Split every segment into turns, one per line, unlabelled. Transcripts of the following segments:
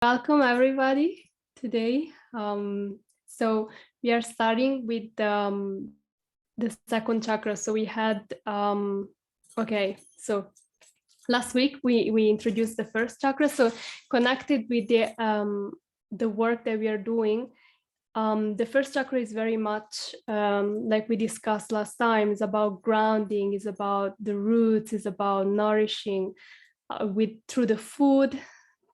Welcome everybody today. So we are starting with the second chakra. So we had so last week we introduced the first chakra. So connected with the work that we are doing. The first chakra is very much like we discussed last time. Is about grounding. Is about the roots. Is about nourishing through the food,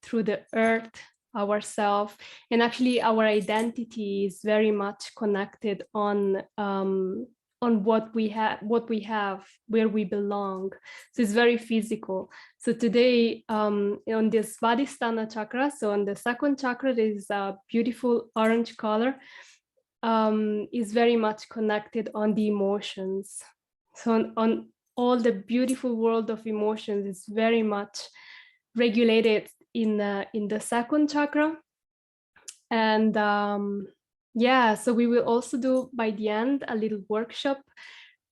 through the earth, ourselves, and actually our identity is very much connected on what we have, where we belong. So it's very physical. So today on this Vadhisthana chakra, so on the second chakra, there is a beautiful orange color, is very much connected on the emotions. So on all the beautiful world of emotions is very much regulated in the second chakra. And so we will also do by the end a little workshop,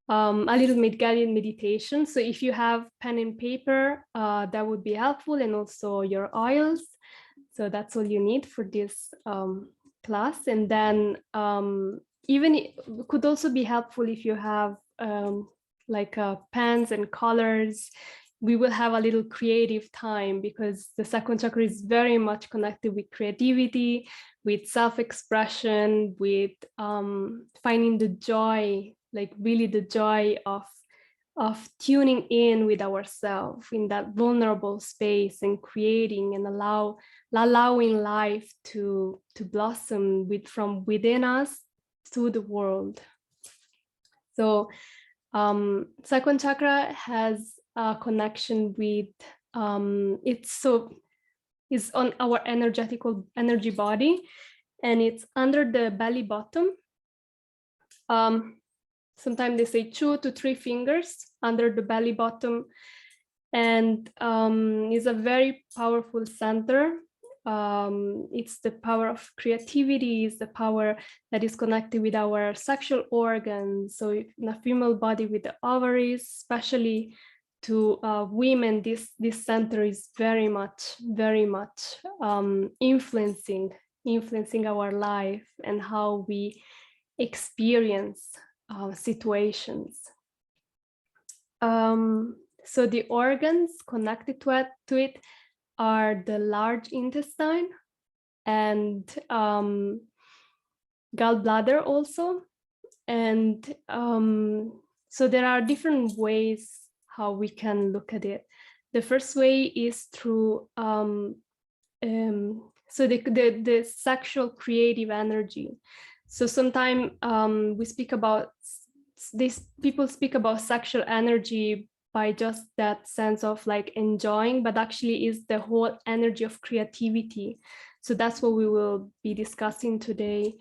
a little guided meditation. So if you have pen and paper, that would be helpful, and also your oils. So that's all you need for this class. And then even it could also be helpful if you have pens and colors. We will have a little creative time because the second chakra is very much connected with creativity, with self-expression, with finding the joy, like really the joy of tuning in with ourselves in that vulnerable space and creating and allowing life to blossom from within us to the world. So second chakra has a connection with it's on our energy body, and it's under the belly button. Sometimes they say 2 to 3 fingers under the belly button, and is a very powerful center. It's the power of creativity, is the power that is connected with our sexual organs. So in a female body with the ovaries, especially to women, this center is very much influencing our life and how we experience situations. So the organs connected to it are the large intestine and gallbladder also. And so there are different ways how we can look at it. The first way is through so the sexual creative energy. So sometimes we speak about this, people speak about sexual energy by just that sense of like enjoying, but actually is the whole energy of creativity. So that's what we will be discussing today.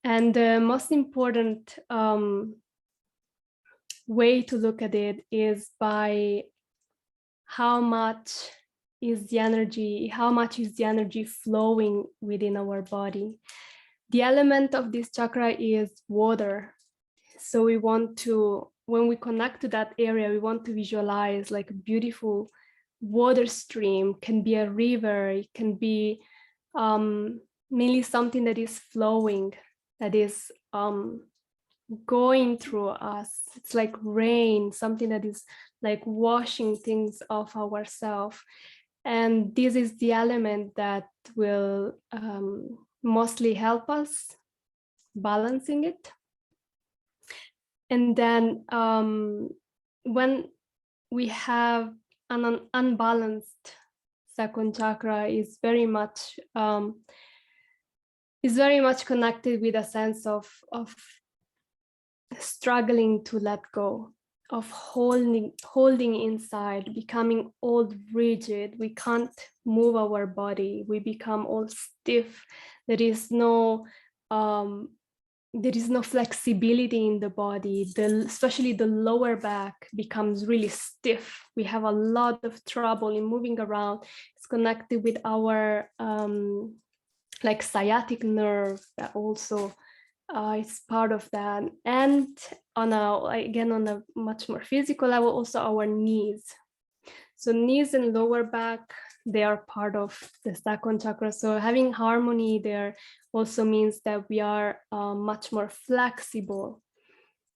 And the most important way to look at it is by how much is the energy flowing within our body. The element of this chakra is water. So we want to, when we connect to that area, we want to visualize like a beautiful water stream. Can be a river, it can be mainly something that is flowing, that is going through us. It's like rain, something that is like washing things off ourselves. And this is the element that will mostly help us balancing it. And then when we have an unbalanced second chakra, is very much connected with a sense of struggling to let go, of holding inside, becoming all rigid. We can't move our body. We become all stiff. There is no flexibility in the body. Especially the lower back becomes really stiff. We have a lot of trouble in moving around. It's connected with our like sciatic nerve that also it's part of that. And on a much more physical level, also our knees. So knees and lower back, they are part of the second chakra. So having harmony there also means that we are much more flexible.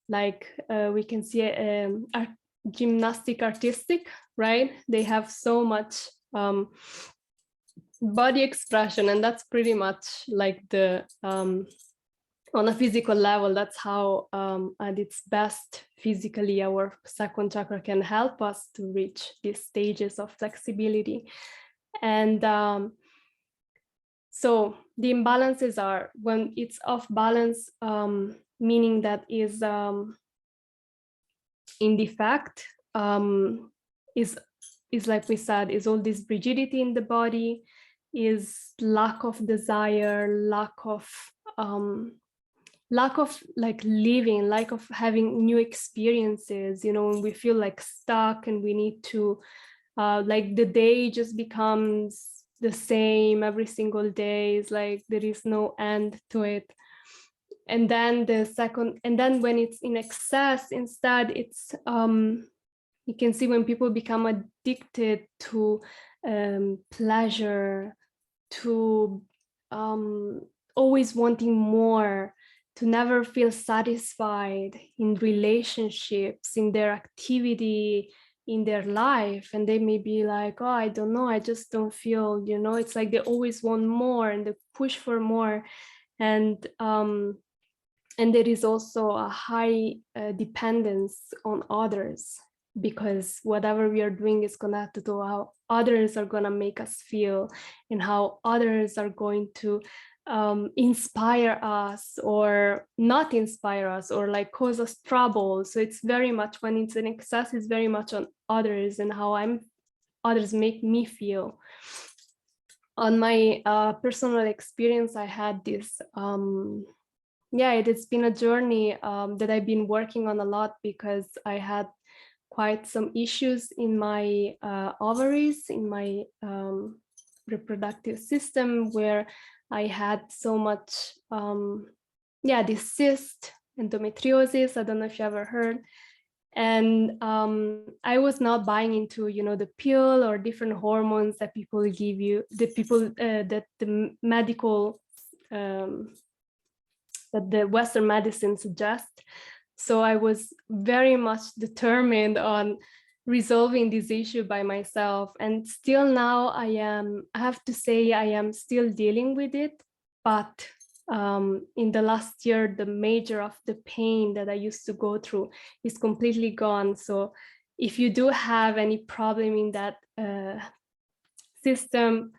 Like we can see gymnastic artistic, right? They have so much body expression, and that's pretty much like the on a physical level, that's how at its best physically our second chakra can help us to reach these stages of flexibility. And so the imbalances are when it's off balance, meaning that is in defect, is like we said, is all this rigidity in the body, is lack of desire, lack of like living, lack of having new experiences, you know, when we feel like stuck and we need to like the day just becomes the same every single day. It's like there is no end to it. And then when it's in excess, instead it's you can see when people become addicted to pleasure, to always wanting more, to never feel satisfied in relationships, in their activity, in their life. And they may be like, oh, I don't know, I just don't feel, you know, it's like they always want more and they push for more. And there is also a high dependence on others, because whatever we are doing is connected to how others are going to make us feel and how others are going to inspire us or not inspire us, or like cause us trouble. So it's very much, when it's in excess, it's very much on others and how others make me feel. On my personal experience, I had this it has been a journey that I've been working on a lot, because I had quite some issues in my ovaries, in my reproductive system, where I had so much, this cyst, endometriosis. I don't know if you ever heard. And I was not buying into, you know, the pill or different hormones that people give you, that the medical that the Western medicine suggests. So I was very much determined on resolving this issue by myself. And still now I have to say I am still dealing with it. But in the last year, the major of the pain that I used to go through is completely gone. So if you do have any problem in that system,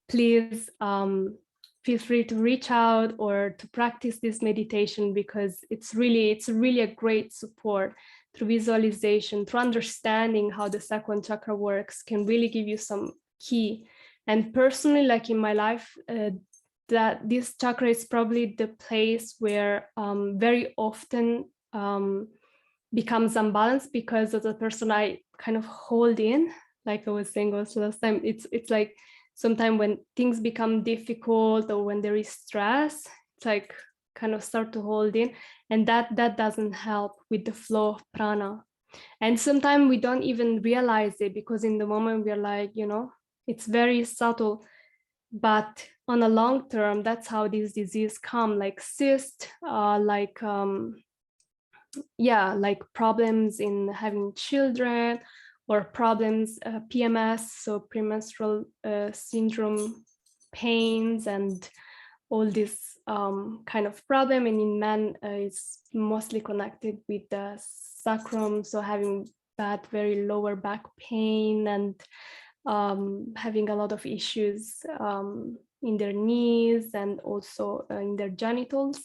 please feel free to reach out or to practice this meditation, because it's really a great support through visualization, through understanding how the second chakra works, can really give you some key. And personally, like in my life, that this chakra is probably the place where very often becomes unbalanced, because of the person I kind of hold in, like I was saying also last time. It's like sometimes when things become difficult or when there is stress, it's like kind of start to hold in, and that doesn't help with the flow of prana. And sometimes we don't even realize it, because in the moment we're like, you know, it's very subtle. But on a long term, that's how this disease come, like cyst, like problems in having children, or problems, PMS, so premenstrual syndrome, pains, and all this kind of problem. And in men, it's mostly connected with the sacrum, so having bad, very lower back pain, and having a lot of issues in their knees and also in their genitals.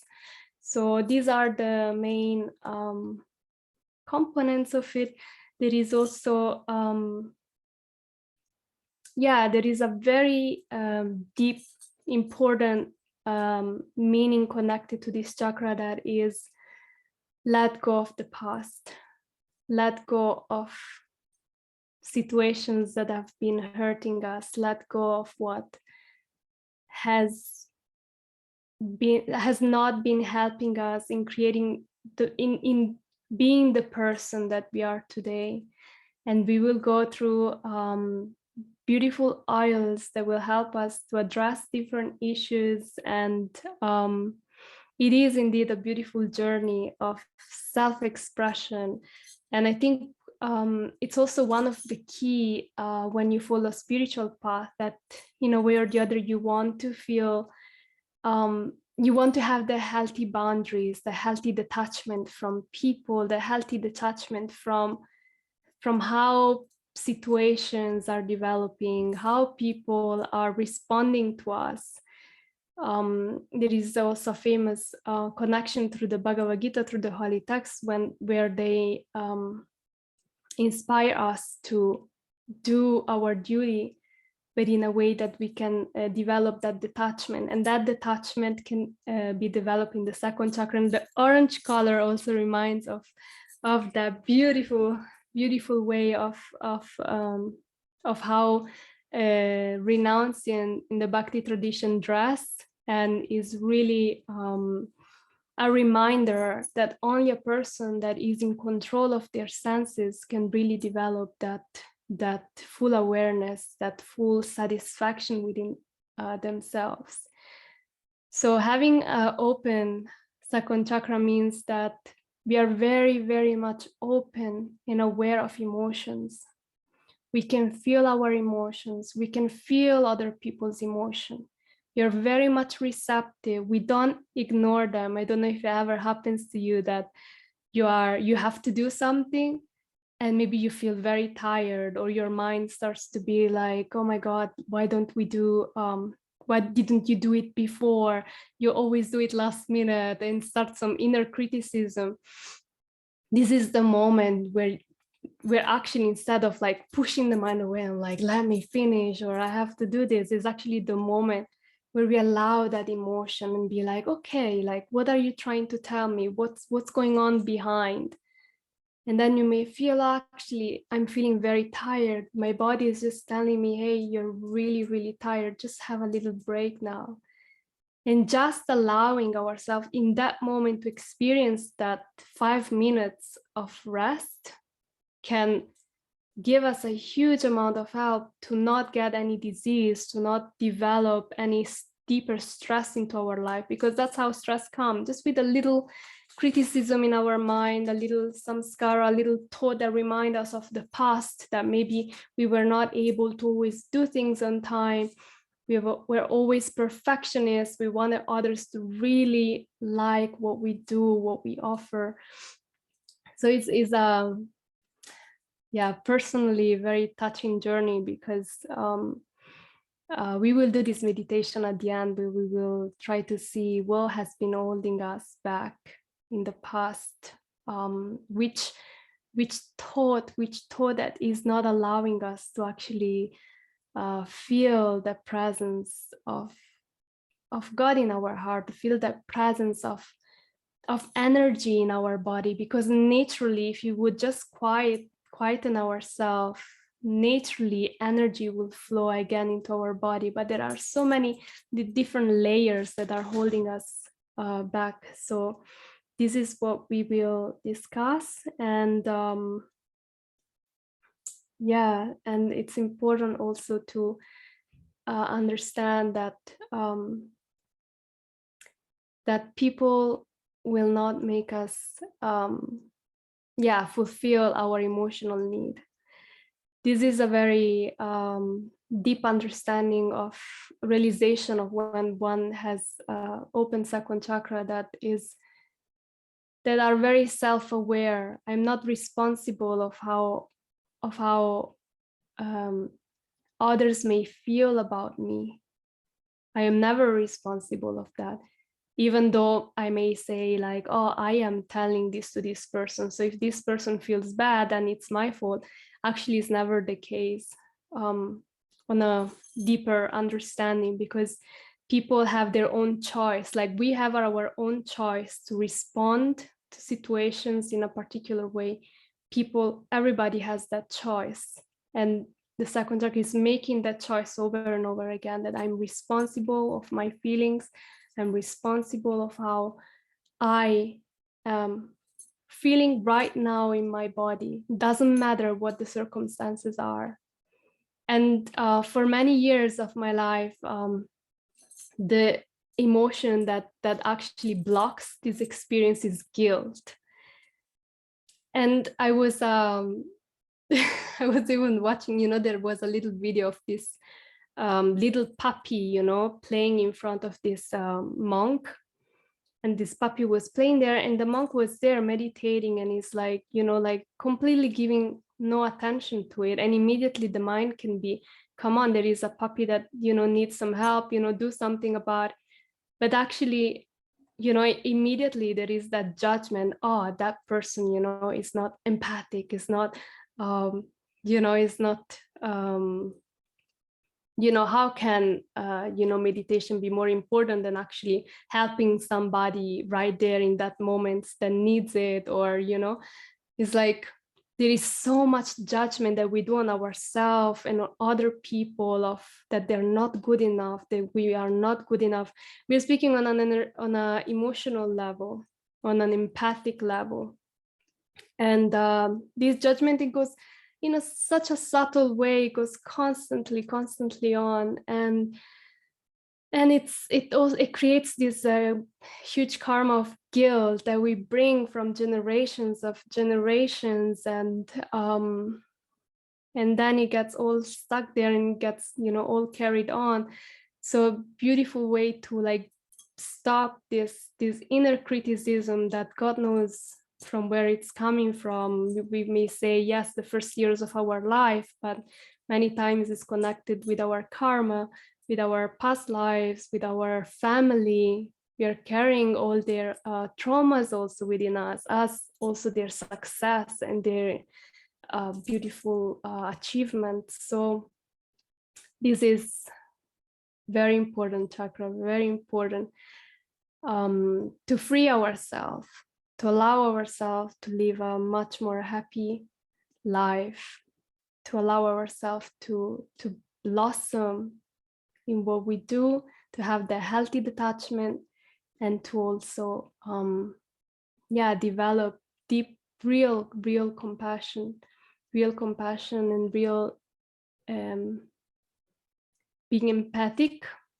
So these are the main components of it. There is also, there is a very deep, important meaning connected to this chakra, that is let go of the past, let go of situations that have been hurting us, let go of what has not been helping us in creating in being the person that we are today. And we will go through beautiful oils that will help us to address different issues. And it is indeed a beautiful journey of self-expression. And I think it's also one of the key when you follow a spiritual path, that in a way or the other you want to feel, you want to have the healthy boundaries, the healthy detachment from people, the healthy detachment from how situations are developing, how people are responding to us. There is also a famous connection through the Bhagavad Gita, through the holy text, where they inspire us to do our duty, but in a way that we can develop that detachment. And that detachment can be developed in the second chakra. And the orange color also reminds of that beautiful way of how renunciant in the Bhakti tradition dress, and is really a reminder that only a person that is in control of their senses can really develop that full awareness, that full satisfaction within themselves. So having an open second chakra means that we are very, very much open and aware of emotions. We can feel our emotions. We can feel other people's emotion. We are very much receptive. We don't ignore them. I don't know if it ever happens to you that you have to do something, and maybe you feel very tired, or your mind starts to be like, oh my God, why don't we do, why didn't you do it before? You always do it last minute, and start some inner criticism. This is the moment where we're actually, instead of like pushing the mind away and like, let me finish, or I have to do this, is actually the moment where we allow that emotion and be like, okay, like, what are you trying to tell me? What's going on behind? And then you may feel, actually, I'm feeling very tired. My body is just telling me, hey, you're really, really tired. Just have a little break now. And just allowing ourselves in that moment to experience that 5 minutes of rest can give us a huge amount of help to not get any disease, to not develop any deeper stress into our life, because that's how stress comes, just with a little criticism in our mind, a little samskara, a little thought that remind us of the past, that maybe we were not able to always do things on time. We're always perfectionists. We wanted others to really like what we do, what we offer. So it's personally very touching journey, because we will do this meditation at the end, where we will try to see what has been holding us back in the past, which thought that is not allowing us to actually feel the presence of God in our heart, feel that presence of energy in our body. Because naturally, if you would just quieten ourselves, naturally energy will flow again into our body. But there are so many different layers that are holding us back. So this is what we will discuss. And and it's important also to understand that that people will not make us fulfill our emotional need. This is a very deep understanding of realization of when one has open second chakra, that are very self-aware. I'm not responsible of how others may feel about me. I am never responsible of that. Even though I may say like, oh, I am telling this to this person, so if this person feels bad, then it's my fault. Actually, it's never the case on a deeper understanding, because people have their own choice. Like we have our own choice to respond to situations in a particular way. Everybody has that choice. And the second chakra is making that choice over and over again, that I'm responsible of my feelings. I'm responsible of how I am feeling right now in my body. Doesn't matter what the circumstances are. And for many years of my life, the emotion that actually blocks this experience is guilt. And I was I was even watching, there was a little video of this little puppy, playing in front of this monk. And this puppy was playing there, and the monk was there meditating, and he's like, like completely giving no attention to it. And immediately the mind can be, come on, there is a puppy that, needs some help, do something about it. But actually, immediately there is that judgment. Oh, that person, is not empathic, is not, is not, how can, meditation be more important than actually helping somebody right there in that moment that needs it? Or, it's like, there is so much judgment that we do on ourselves and on other people, of that they're not good enough, that we are not good enough. We're speaking on an emotional level, on an empathic level. And this judgment, it goes in such a subtle way, it goes constantly on. And it creates this huge karma of guilt that we bring from generations. And then it gets all stuck there and gets, all carried on. So a beautiful way to like stop this inner criticism that God knows from where it's coming from. We may say, yes, the first years of our life, but many times it's connected with our karma, with our past lives, with our family. We are carrying all their traumas also within us, as also their success and their beautiful achievements. So this is very important chakra, very important, to free ourselves, to allow ourselves to live a much more happy life, to allow ourselves to blossom in what we do, to have the healthy detachment, and to also develop deep, real compassion, and real being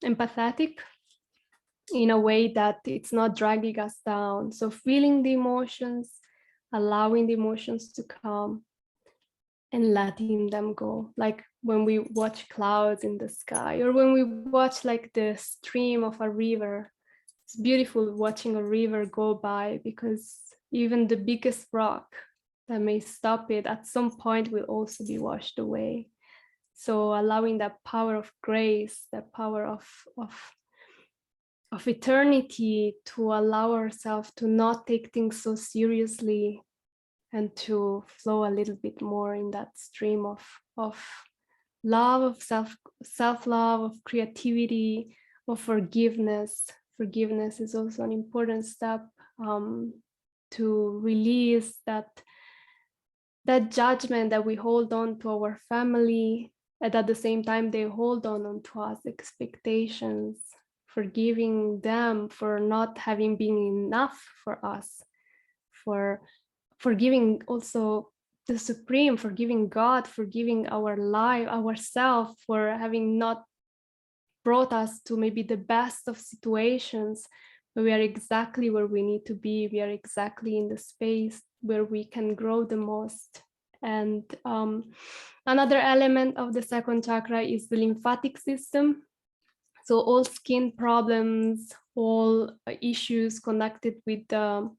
empathetic in a way that it's not dragging us down. So feeling the emotions, allowing the emotions to come, and letting them go. Like when we watch clouds in the sky, or when we watch like the stream of a river. It's beautiful watching a river go by, because even the biggest rock that may stop it at some point will also be washed away. So allowing that power of grace, that power of eternity, to allow ourselves to not take things so seriously, and to flow a little bit more in that stream of love, of self-love, of creativity, of forgiveness. Forgiveness is also an important step to release that judgment that we hold on to our family, and at the same time they hold on to us expectations, forgiving them for not having been enough for us, for forgiving also the Supreme, forgiving God, forgiving our life, ourselves, for having not brought us to maybe the best of situations, but we are exactly where we need to be. We are exactly in the space where we can grow the most. And another element of the second chakra is the lymphatic system. So all skin problems, all issues connected with the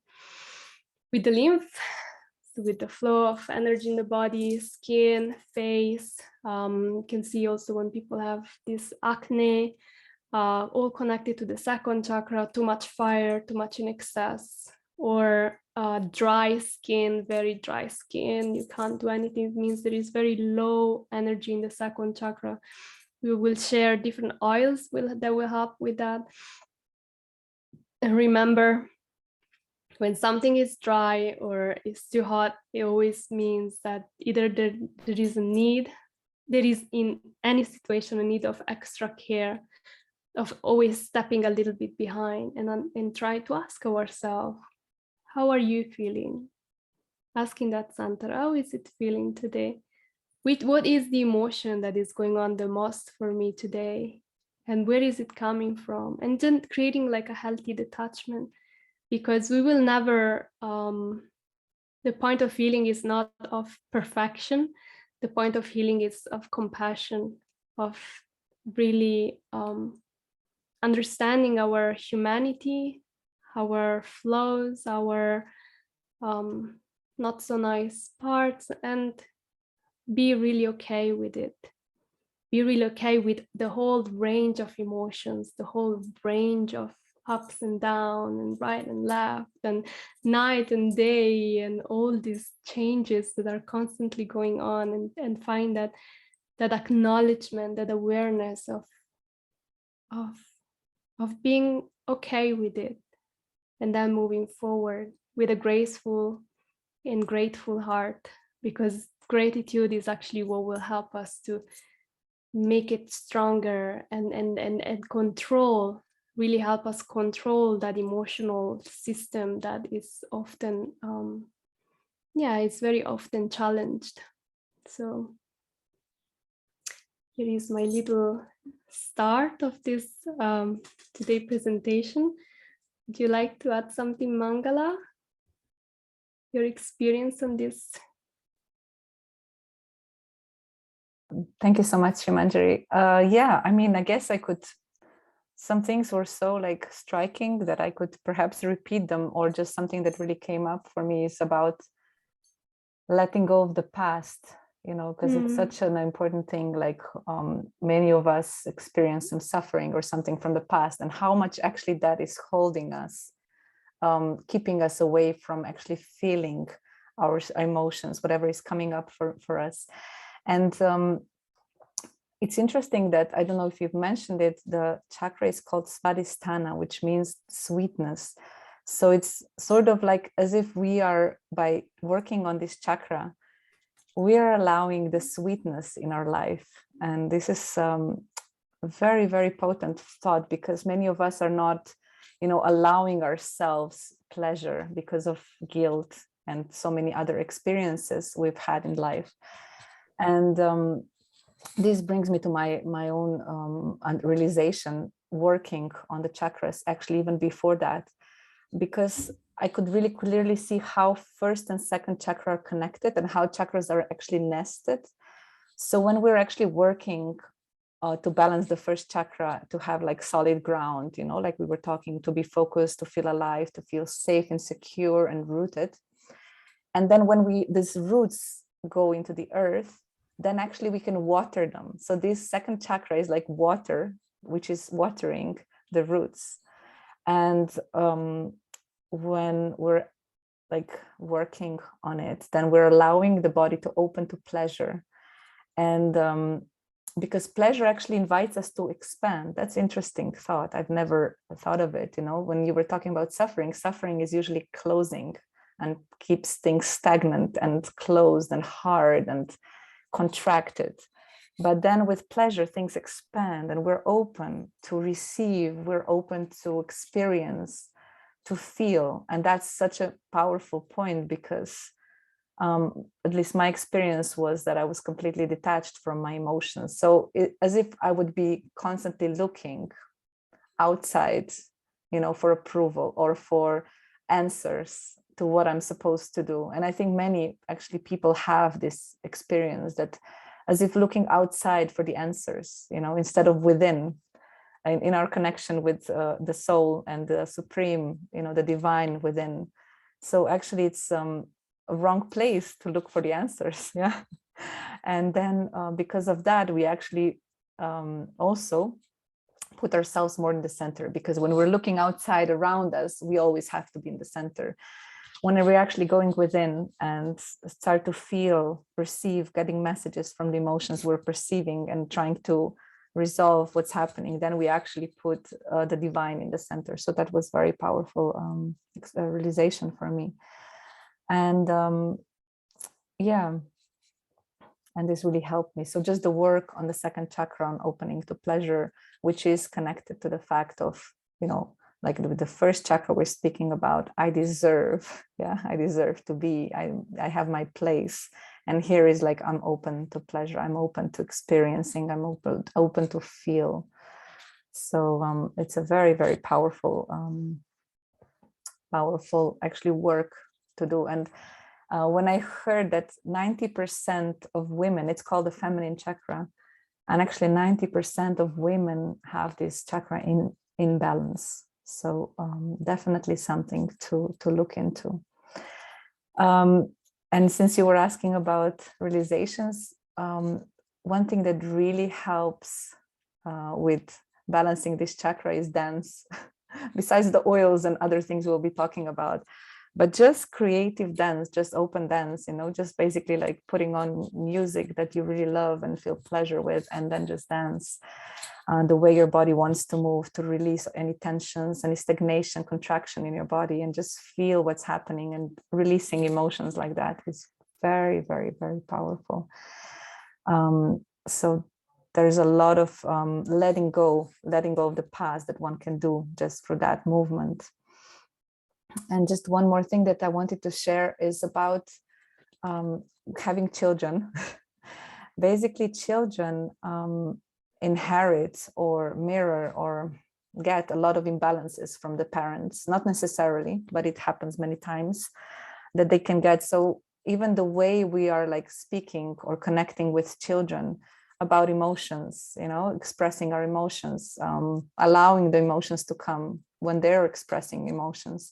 lymph, so with the flow of energy in the body, skin, face. You can see also when people have this acne, all connected to the second chakra, too much fire, too much in excess, or dry skin, very dry skin, you can't do anything. It means there is very low energy in the second chakra. We will share different oils that will help with that. And remember, when something is dry or is too hot, it always means that either there is a need, there is in any situation a need of extra care, of always stepping a little bit behind, and try to ask ourselves, how are you feeling? Asking that center, how is it feeling today? with what is the emotion that is going on the most for me today, and where is it coming from, and then creating like a healthy detachment, because we will never the point of healing is not of perfection. The point of healing is of compassion, of really understanding our humanity, our flaws, our not so nice parts, and be really okay with it. Be really okay with the whole range of emotions, the whole range of ups and down and right and left and night and day and all these changes that are constantly going on, and find that acknowledgement, that awareness of being okay with it, and then moving forward with a graceful and grateful heart, because gratitude is actually what will help us to make it stronger and control, really help us control that emotional system that is often it's very often challenged. So here is my little start of this today presentation. Would you like to add something, Mangala? Your experience on this?
Thank you so much, Sri Manjari. Yeah, I mean, I guess I could, some things were so like striking that I could perhaps repeat them, or just something that really came up for me is about letting go of the past, you know, because it's such an important thing. Like many of us experience some suffering or something from the past, and how much actually that is holding us, keeping us away from actually feeling our emotions, whatever is coming up for us. And it's interesting that, I don't know if you've mentioned it, the chakra is called Svadhisthana, which means sweetness. So it's sort of like as if we are, by working on this chakra, we are allowing the sweetness in our life. And this is a very, very potent thought, because many of us are not, you know, allowing ourselves pleasure because of guilt and so many other experiences we've had in life. And this brings me to my own realization working on the chakras, actually even before that, because I could really clearly see how first and second chakra are connected and how chakras are actually nested. So when we're actually working to balance the first chakra, to have like solid ground, you know, like we were talking, to be focused, to feel alive, to feel safe and secure and rooted. And then when these roots go into the earth, then actually we can water them. So this second chakra is like water, which is watering the roots. And when we're like working on it, then we're allowing the body to open to pleasure. And because pleasure actually invites us to expand. That's interesting thought. I've never thought of it. You know, when you were talking about suffering, suffering is usually closing and keeps things stagnant and closed and hard and contracted. But then with pleasure, things expand, and we're open to receive, we're open to experience, to feel. And that's such a powerful point, because at least my experience was that I was completely detached from my emotions. So as if I would be constantly looking outside, you know, for approval or for answers to what I'm supposed to do. And I think many actually people have this experience, that as if looking outside for the answers, you know, instead of within, in our connection with the soul and the supreme, you know, the divine within. So actually it's a wrong place to look for the answers. Yeah. And then because of that, we actually also put ourselves more in the center, because when we're looking outside around us, we always have to be in the center. When we're actually going within and start to feel, perceive, getting messages from the emotions we're perceiving and trying to resolve what's happening, then we actually put the divine in the center. So that was very powerful realization for me. And yeah, and this really helped me. So just the work on the second chakra, on opening to pleasure, which is connected to the fact of, you know, like with the first chakra we're speaking about, I deserve, yeah, I deserve to be, I have my place. And here is like, I'm open to pleasure, I'm open to experiencing, I'm open to feel. So it's a very, very powerful actually work to do. And when I heard that 90% of women, it's called the feminine chakra, and actually 90% of women have this chakra in balance. So definitely something to look into. And since you were asking about realizations, one thing that really helps with balancing this chakra is dance, besides the oils and other things we'll be talking about. But just creative dance, just open dance, you know, just basically like putting on music that you really love and feel pleasure with, and then just dance the way your body wants to move, to release any tensions, any stagnation, contraction in your body, and just feel what's happening, and releasing emotions like that is very, very, very powerful. So there's a lot of letting go of the past that one can do just through that movement. And just one more thing that I wanted to share is about having children. Basically, children inherit or mirror or get a lot of imbalances from the parents, not necessarily, but it happens many times that they can get. So even the way we are like speaking or connecting with children about emotions, you know, expressing our emotions, allowing the emotions to come when they're expressing emotions,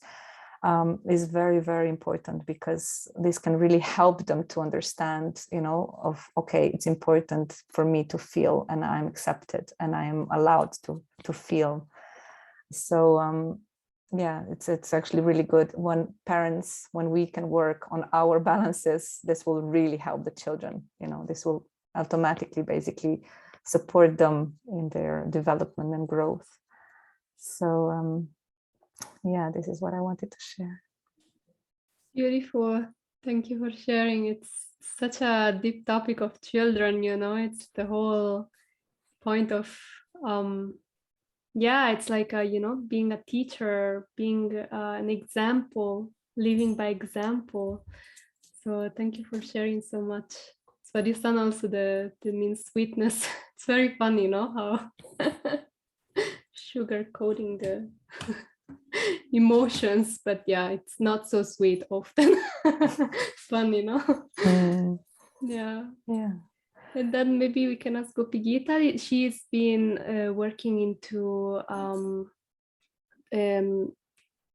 is very, very important, because this can really help them to understand, you know, of, okay, it's important for me to feel, and I'm accepted, and I am allowed to feel. So yeah, it's actually really good when we can work on our balances. This will really help the children, you know, this will automatically basically support them in their development and growth. So yeah, this is what I wanted to share.
Beautiful. Thank you for sharing. It's such a deep topic of children, you know, it's the whole point of, yeah, it's like, you know, being a teacher, being an example, living by example. So thank you for sharing so much. Svadisan also the mean sweetness. It's very funny, you know, how sugar coating the emotions, but yeah, it's not so sweet often. Fun, you know. Yeah. And then maybe we can ask Gopi Gita. She's been working into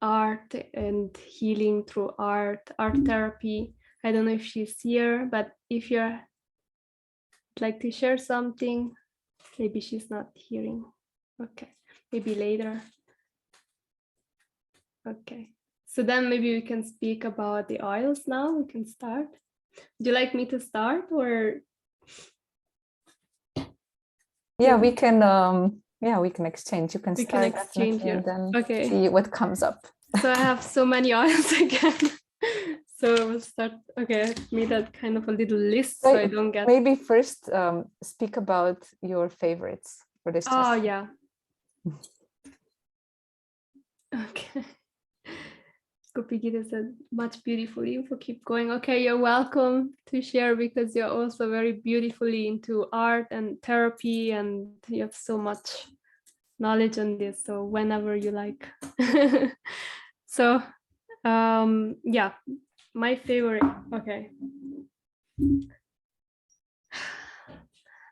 art and healing through art therapy. I don't know if she's here, but if you're like to share something, maybe she's not hearing. Okay, maybe later. Okay, so then maybe we can speak about the oils now. We can start. Would you like me to start, or?
Yeah, we can. Yeah, we can exchange. You can
we
start,
can exchange, yeah.
and then
okay.
See what comes up.
So I have so many oils again. So we'll start. Okay, I made that kind of a little list, so I don't get.
Maybe first speak about your favorites for this.
Oh yeah. Okay. Gopi Gita said, much beautiful info, keep going. Okay, you're welcome to share, because you're also very beautifully into art and therapy, and you have so much knowledge on this, so whenever you like. So yeah, my favorite, okay,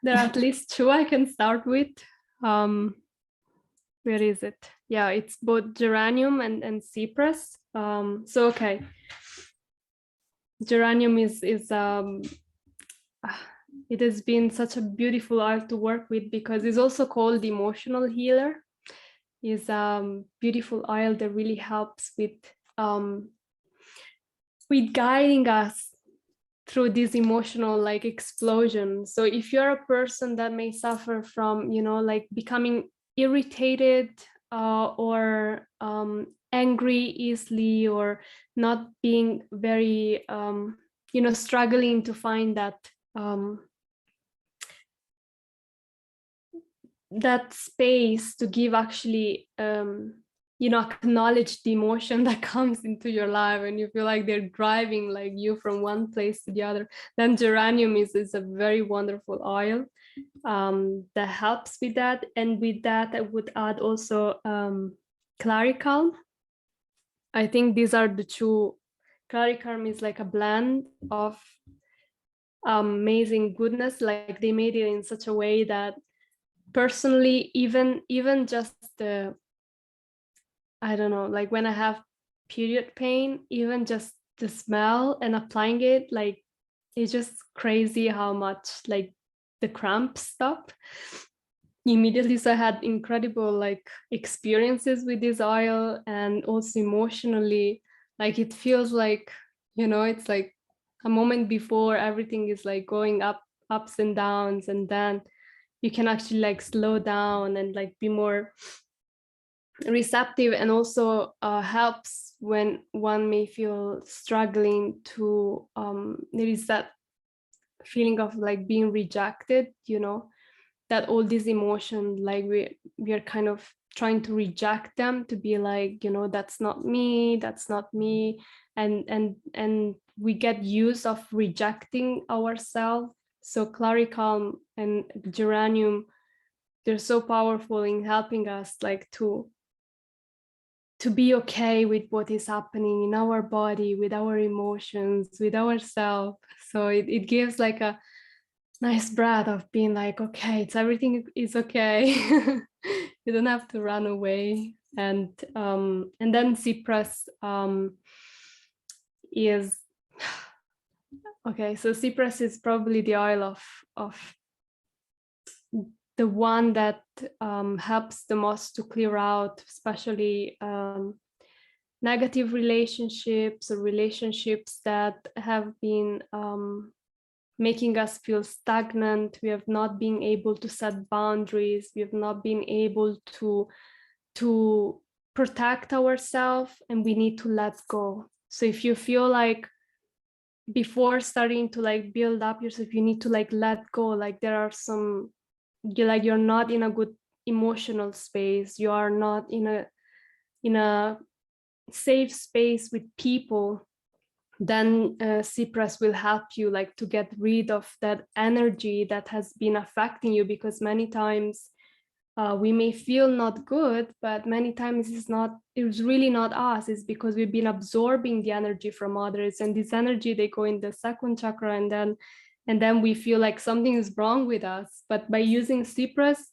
there are at least two I can start with. Where is it? Yeah, it's both geranium and cypress. So okay, geranium is it has been such a beautiful oil to work with, because it's also called emotional healer. Is beautiful oil that really helps with guiding us through this emotional like explosion. So if you're a person that may suffer from, you know, like becoming irritated or angry easily, or not being very you know, struggling to find that that space to give actually acknowledge the emotion that comes into your life and you feel like they're driving like you from one place to the other, then geranium is a very wonderful oil that helps with that. And with that, I would add also claricalm. I think these are the two. Claricalm is like a blend of amazing goodness. Like they made it in such a way that personally, even just the, I don't know, like when I have period pain, even just the smell and applying it, like it's just crazy how much like the cramps stop immediately. So I had incredible like experiences with this oil, and also emotionally, like it feels like, it's like a moment before everything is like going ups and downs, and then you can actually like slow down and like be more receptive, and also helps when one may feel struggling to there is that feeling of like being rejected, that all these emotions, like we are kind of trying to reject them, to be like, that's not me, that's not me. And we get used of rejecting ourselves. So claricalm and geranium, they're so powerful in helping us like to be okay with what is happening in our body, with our emotions, with ourselves. So it gives like a nice breath of being like, okay, everything is okay. You don't have to run away. And then cypress is okay. So cypress is probably the oil of the one that helps the most to clear out, especially negative relationships, or relationships that have been making us feel stagnant. We have not been able to set boundaries. We have not been able to protect ourselves, and we need to let go. So if you feel like before starting to like build up yourself, you need to like let go, like there are some, you're not in a good emotional space, you are not in a safe space with people, then cypress will help you like to get rid of that energy that has been affecting you. Because many times we may feel not good, but many times it's really not us. It's because we've been absorbing the energy from others, and this energy, they go in the second chakra, and then we feel like something is wrong with us. But by using cypress,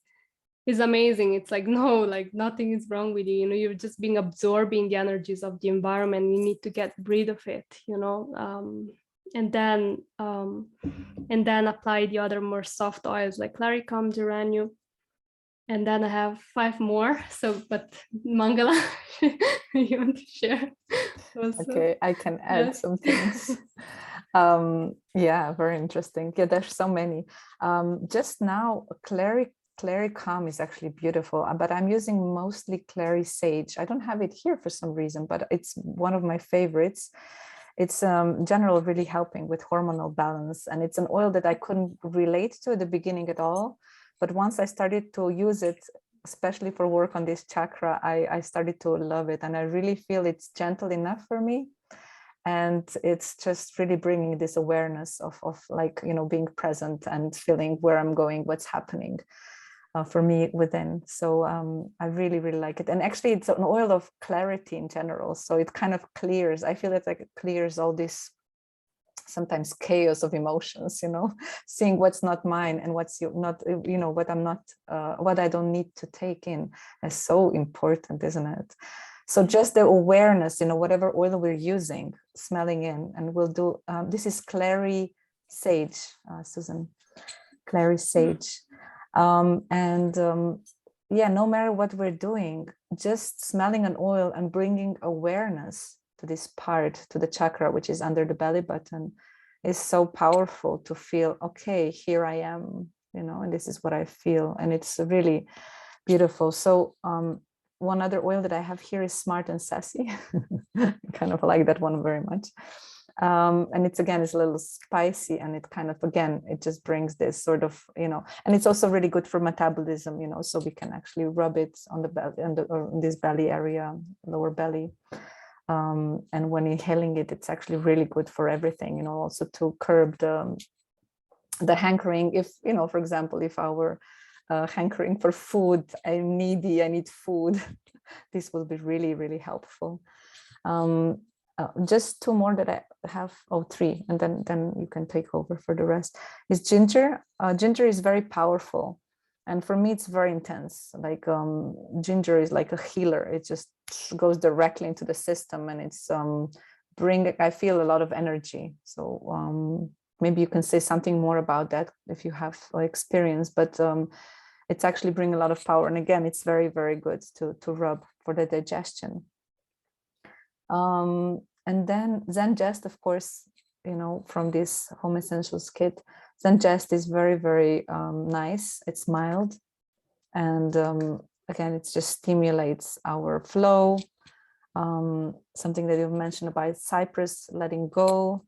is amazing. It's like, no, like nothing is wrong with you. You're just being absorbing the energies of the environment. You need to get rid of it, and then apply the other more soft oils like claricum, geranium. And then I have 5 more. So, but Mangala, you want to share? Also?
Okay, I can add some things. Yeah, very interesting. Yeah, there's so many. Just now, claricum is actually beautiful, but I'm using mostly clary sage. I don't have it here for some reason, but it's one of my favorites. It's general really helping with hormonal balance, and it's an oil that I couldn't relate to at the beginning at all. But once I started to use it, especially for work on this chakra, I started to love it, and I really feel it's gentle enough for me. And it's just really bringing this awareness of like, being present and feeling where I'm going, what's happening for me within. So I really, really like it. And actually it's an oil of clarity in general. So it kind of clears, I feel it clears all this sometimes chaos of emotions, seeing what's not mine and what's not, what I'm not, what I don't need to take in is so important, isn't it? So just the awareness, whatever oil we're using, smelling in, and we'll do, this is clary sage, Susan, clary sage. Yeah, no matter what we're doing, just smelling an oil and bringing awareness to this part, to the chakra, which is under the belly button, is so powerful to feel, okay, here I am, and this is what I feel. And it's really beautiful. So one other oil that I have here is Smart and Sassy. Kind of like that one very much. And it's again, it's a little spicy, and it kind of, again, it just brings this sort of, and it's also really good for metabolism, so we can actually rub it on the belly, or in this belly area, lower belly. And when inhaling it, it's actually really good for everything, also to curb the hankering. If, for example, if our hankering for food, I need food, this will be really, really helpful. Just two more that I have, three, and then you can take over for the rest, is ginger. Ginger is very powerful. And for me, it's very intense. Like ginger is like a healer. It just goes directly into the system, and it's I feel a lot of energy. So maybe you can say something more about that if you have experience, but it's actually bring a lot of power. And again, it's very, very good to rub for the digestion. And then Zengest, of course, from this Home Essentials kit, Zengest is very, very nice. It's mild. And again, it just stimulates our flow. Something that you've mentioned about cypress, letting go,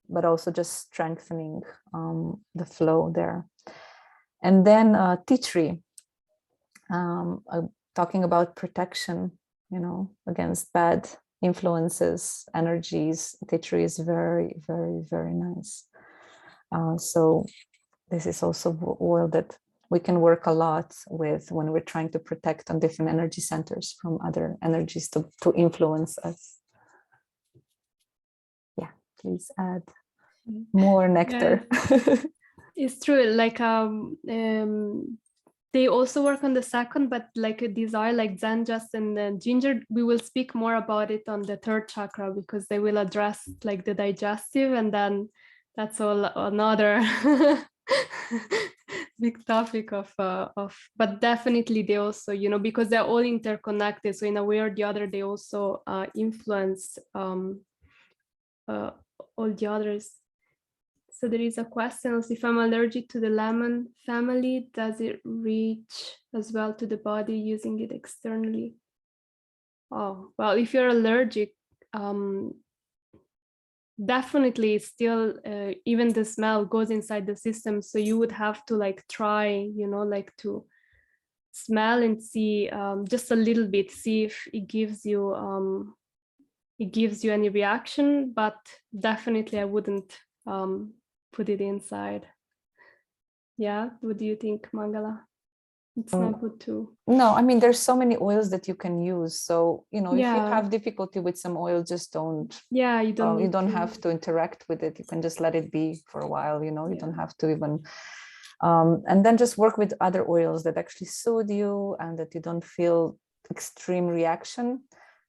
but also just strengthening the flow there. And then tea tree, talking about protection, against bad influences, energies. Tea tree is very, very, very nice. So this is also oil that we can work a lot with when we're trying to protect on different energy centers from other energies to influence us. Yeah, please add more nectar.
Yeah. It's true. Like they also work on the second, but like these are like Zengest and ginger. We will speak more about it on the third chakra, because they will address like the digestive, and then that's all another big topic of. But definitely they also, because they're all interconnected. So in a way or the other, they also influence all the others. So there is a question: if I'm allergic to the lemon family, does it reach as well to the body using it externally? Oh, well, if you're allergic, definitely still, even the smell goes inside the system. So you would have to like try, like to smell and see just a little bit, see if it gives you any reaction, but definitely I wouldn't put it inside. Yeah, what do you think, Mangala? It's not good too.
No, I mean, there's so many oils that you can use. So, if you have difficulty with some oil, just don't. Yeah, you don't have to interact with it. You can just let it be for a while. You don't have to even. And then just work with other oils that actually soothe you and that you don't feel extreme reaction.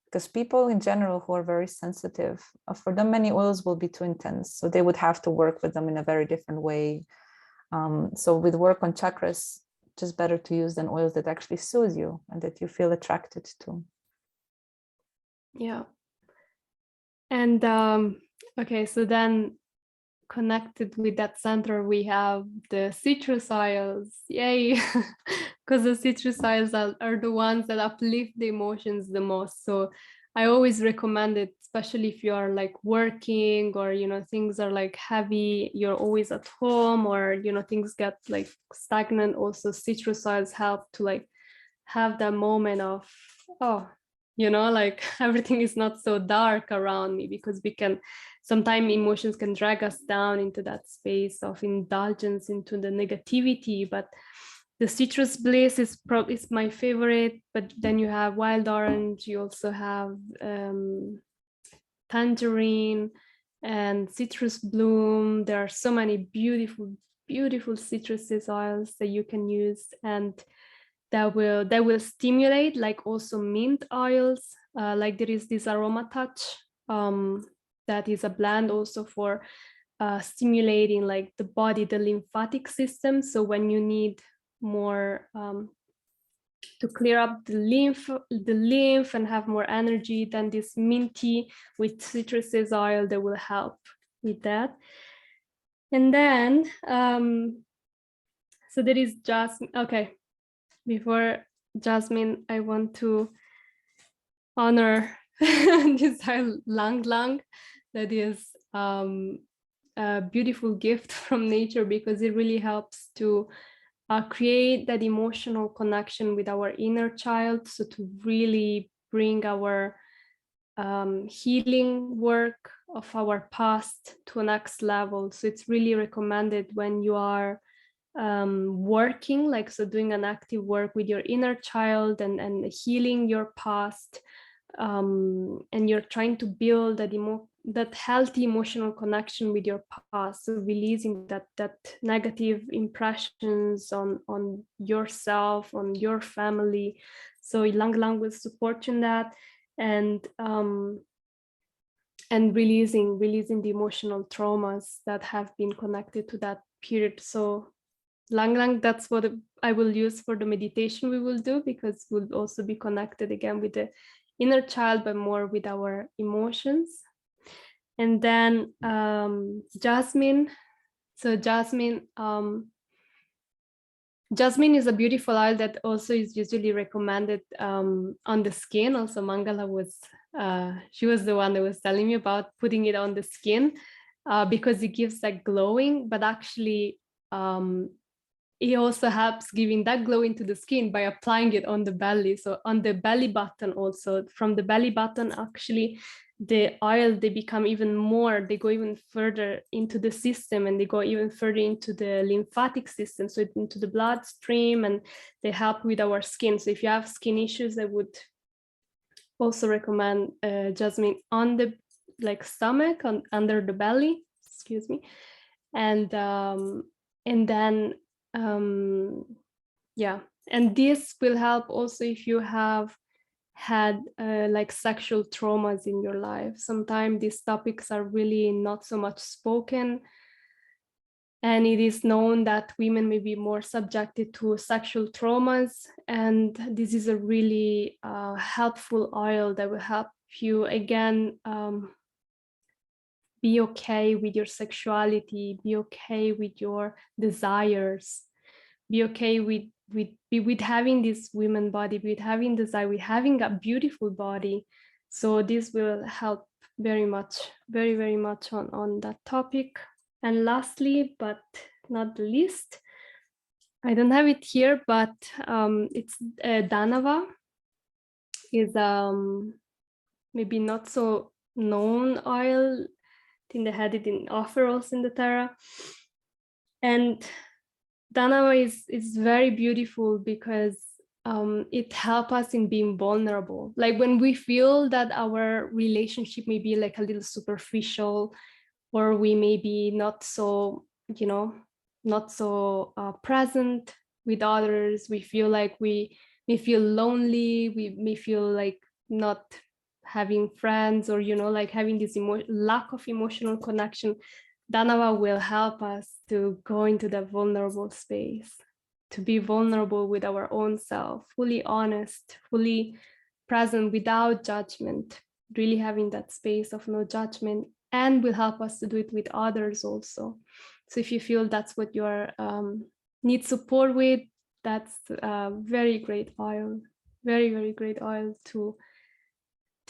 Because people in general who are very sensitive, for them, many oils will be too intense. So they would have to work with them in a very different way. So with work on chakras, just better to use than oils that actually soothe you and that you feel attracted to.
Yeah. And okay, so then connected with that center, we have the citrus oils. Yay! Because the citrus oils are the ones that uplift the emotions the most. So I always recommend it, especially if you are like working or, things are like heavy, you're always at home, or, things get like stagnant. Also, citrus oils help to like have that moment of, like everything is not so dark around me, because sometimes emotions can drag us down into that space of indulgence, into the negativity. But the citrus bliss is my favorite, but then you have wild orange, you also have tangerine and citrus bloom. There are so many beautiful, beautiful citrus oils that you can use, and that will stimulate, like also mint oils. Like there is this aroma touch that is a blend also for stimulating like the body, the lymphatic system. So when you need more to clear up the lymph and have more energy, then this minty with citrus oil that will help with that. And then so there is jasmine. Okay, before jasmine, I want to honor this Lang Lang, that is a beautiful gift from nature, because it really helps to create that emotional connection with our inner child. So to really bring our healing work of our past to a next level. So it's really recommended when you are working, like, so doing an active work with your inner child and healing your past, and you're trying to build that healthy emotional connection with your past, so releasing that negative impressions on yourself, on your family. So Ylang Ylang will support you in that, and releasing the emotional traumas that have been connected to that period. So Lang Lang, that's what I will use for the meditation we will do, because we'll also be connected again with the inner child, but more with our emotions. And then jasmine. So jasmine is a beautiful oil that also is usually recommended on the skin. Also, Mangala was she was the one that was telling me about putting it on the skin because it gives that glowing, but actually it also helps giving that glow into the skin by applying it on the belly. So on the belly button also, from the belly button, actually, the oil, they become even more, they go even further into the system, and they go even further into the lymphatic system, so into the bloodstream, and they help with our skin. So if you have skin issues, I would also recommend jasmine on the stomach, under the belly, excuse me. And then yeah, and this will help also if you have had sexual traumas in your life. Sometimes these topics are really not so much spoken, and it is known that women may be more subjected to sexual traumas, and this is a really helpful oil that will help you again be okay with your sexuality, be okay with your desires, be okay with having this women body, with having desire, with having a beautiful body. So this will help very much, very, very much on that topic. And lastly, but not the least, I don't have it here, but it's Danava is maybe not so known oil. I think they had it in offer also in the Terra. And Danava is very beautiful because it helps us in being vulnerable. Like when we feel that our relationship may be like a little superficial, or we may be not so, not so present with others. We feel like we may feel lonely. We may feel like not having friends, or, like having this lack of emotional connection. Danava will help us to go into that vulnerable space, to be vulnerable with our own self, fully honest, fully present without judgment, really having that space of no judgment, and will help us to do it with others also. So if you feel that's what you need support with, that's a very great oil, very, very great oil to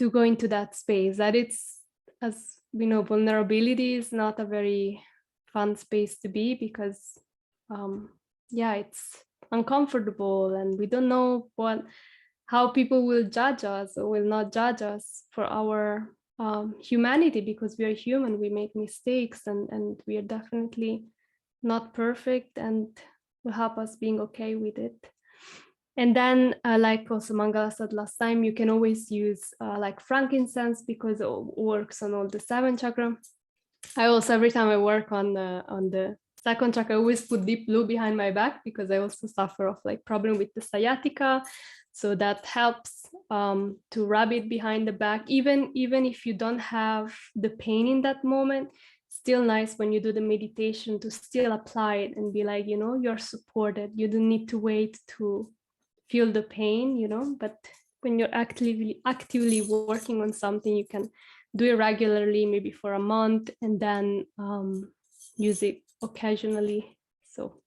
go into that space. That it's, as we know, vulnerability is not a very fun space to be, because yeah, it's uncomfortable, and we don't know how people will judge us or will not judge us for our humanity, because we are human, we make mistakes, and we are definitely not perfect, and will help us being okay with it. And then, like also Mangala said last time, you can always use like frankincense, because it works on all the 7 chakra. I also, every time I work on the 2nd chakra, I always put deep blue behind my back, because I also suffer of like problem with the sciatica. So that helps to rub it behind the back, even if you don't have the pain in that moment. Still nice when you do the meditation to still apply it and be like, you're supported. You don't need to wait to feel the pain, but when you're actively working on something, you can do it regularly, maybe for a month, and then use it occasionally. So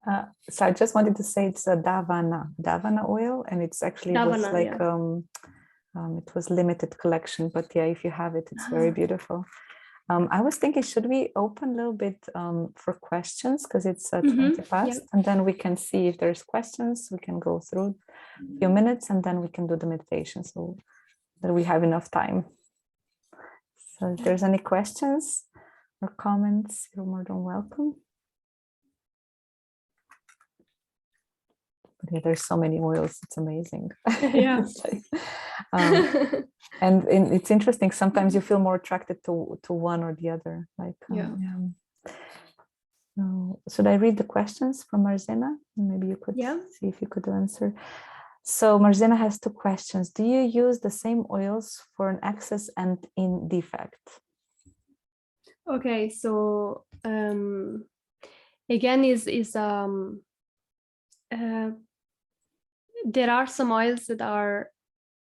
I just wanted to say it's a Davana oil, and it's actually was like
yeah.
It was limited collection, but yeah, if you have it, it's very beautiful. I was thinking, should we open a little bit for questions, because it's 20
Yeah.
past, and then we can see if there's questions. We can go through a few minutes, and then we can do the meditation, so that we have enough time. So if there's any questions or comments, you're more than welcome. But yeah, there's so many oils, it's amazing.
Yeah.
And it's interesting, sometimes you feel more attracted to one or the other, like
Yeah.
So should I read the questions from Marzena? Maybe you could
Yeah.
see if you could answer. So Marzena has 2 questions. Do you use the same oils for an excess and in defect?
Okay, so again, there are some oils that are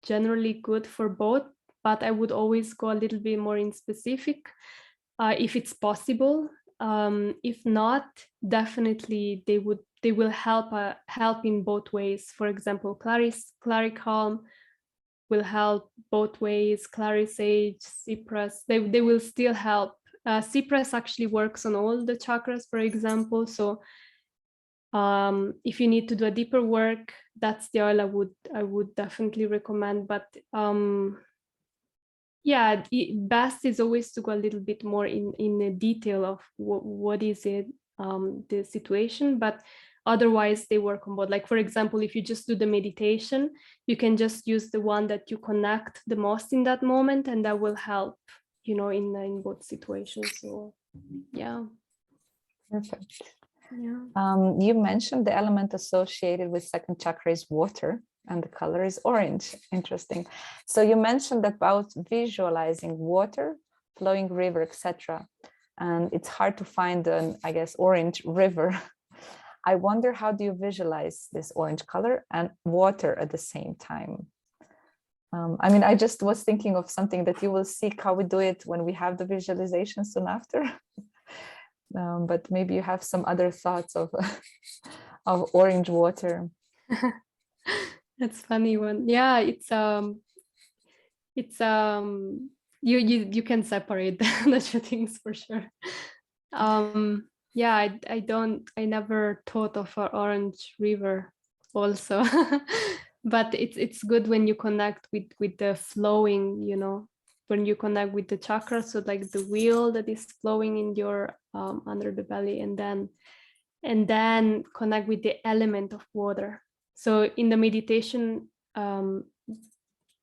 generally good for both, but I would always go a little bit more in specific if it's possible. If not, definitely they will help in both ways. For example, Claricalm will help both ways. Clarisage, Cypress, they will still help. Cypress actually works on all the chakras, for example. So if you need to do a deeper work, that's the oil I would definitely recommend. But yeah, best is always to go a little bit more in the detail of what is it, the situation. But otherwise, they work on both. Like, for example, if you just do the meditation, you can just use the one that you connect the most in that moment, and that will help, in both situations. So yeah.
Perfect.
Yeah.
You mentioned the element associated with second chakra is water, and the color is orange. Interesting. So you mentioned about visualizing water, flowing river, etc. And it's hard to find an, I guess, orange river. I wonder, how do you visualize this orange color and water at the same time? I mean, I just was thinking of something that you will see how we do it when we have the visualization soon after. But maybe you have some other thoughts of of orange water.
That's funny one. Yeah, you can separate the two things for sure. Yeah, I never thought of an orange river also. But it's good when you connect with the flowing, when you connect with the chakra, so like the wheel that is flowing in your under the belly, and then connect with the element of water. So in the meditation,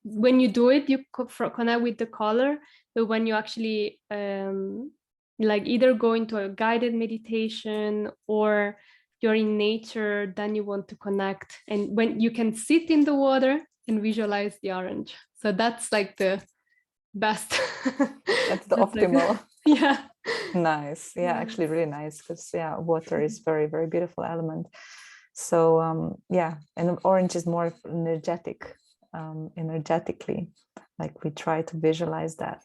when you do it, you connect with the color, but when you actually like either go into a guided meditation or you're in nature, then you want to connect, and when you can sit in the water and visualize the orange. So that's like the best.
That's the optimal.
Like, yeah.
Nice. Yeah, actually really nice, because water is very, very beautiful element. So yeah, and orange is more energetic, energetically, like we try to visualize that.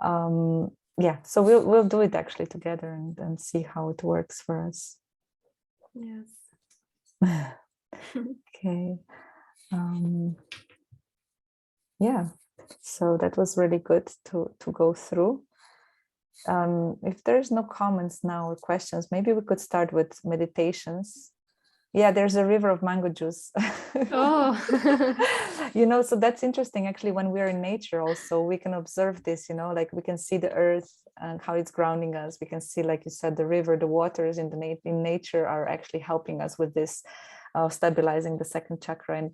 Yeah, so we'll do it actually together and see how it works for us.
Yes.
Okay. Yeah, so that was really good to go through. If there's no comments now or questions, maybe we could start with meditations. Yeah, there's a river of mango juice.
Oh.
So that's interesting. Actually, when we're in nature also, we can observe this, like we can see the earth and how it's grounding us. We can see, like you said, the river, the waters in nature are actually helping us with this, stabilizing the second chakra.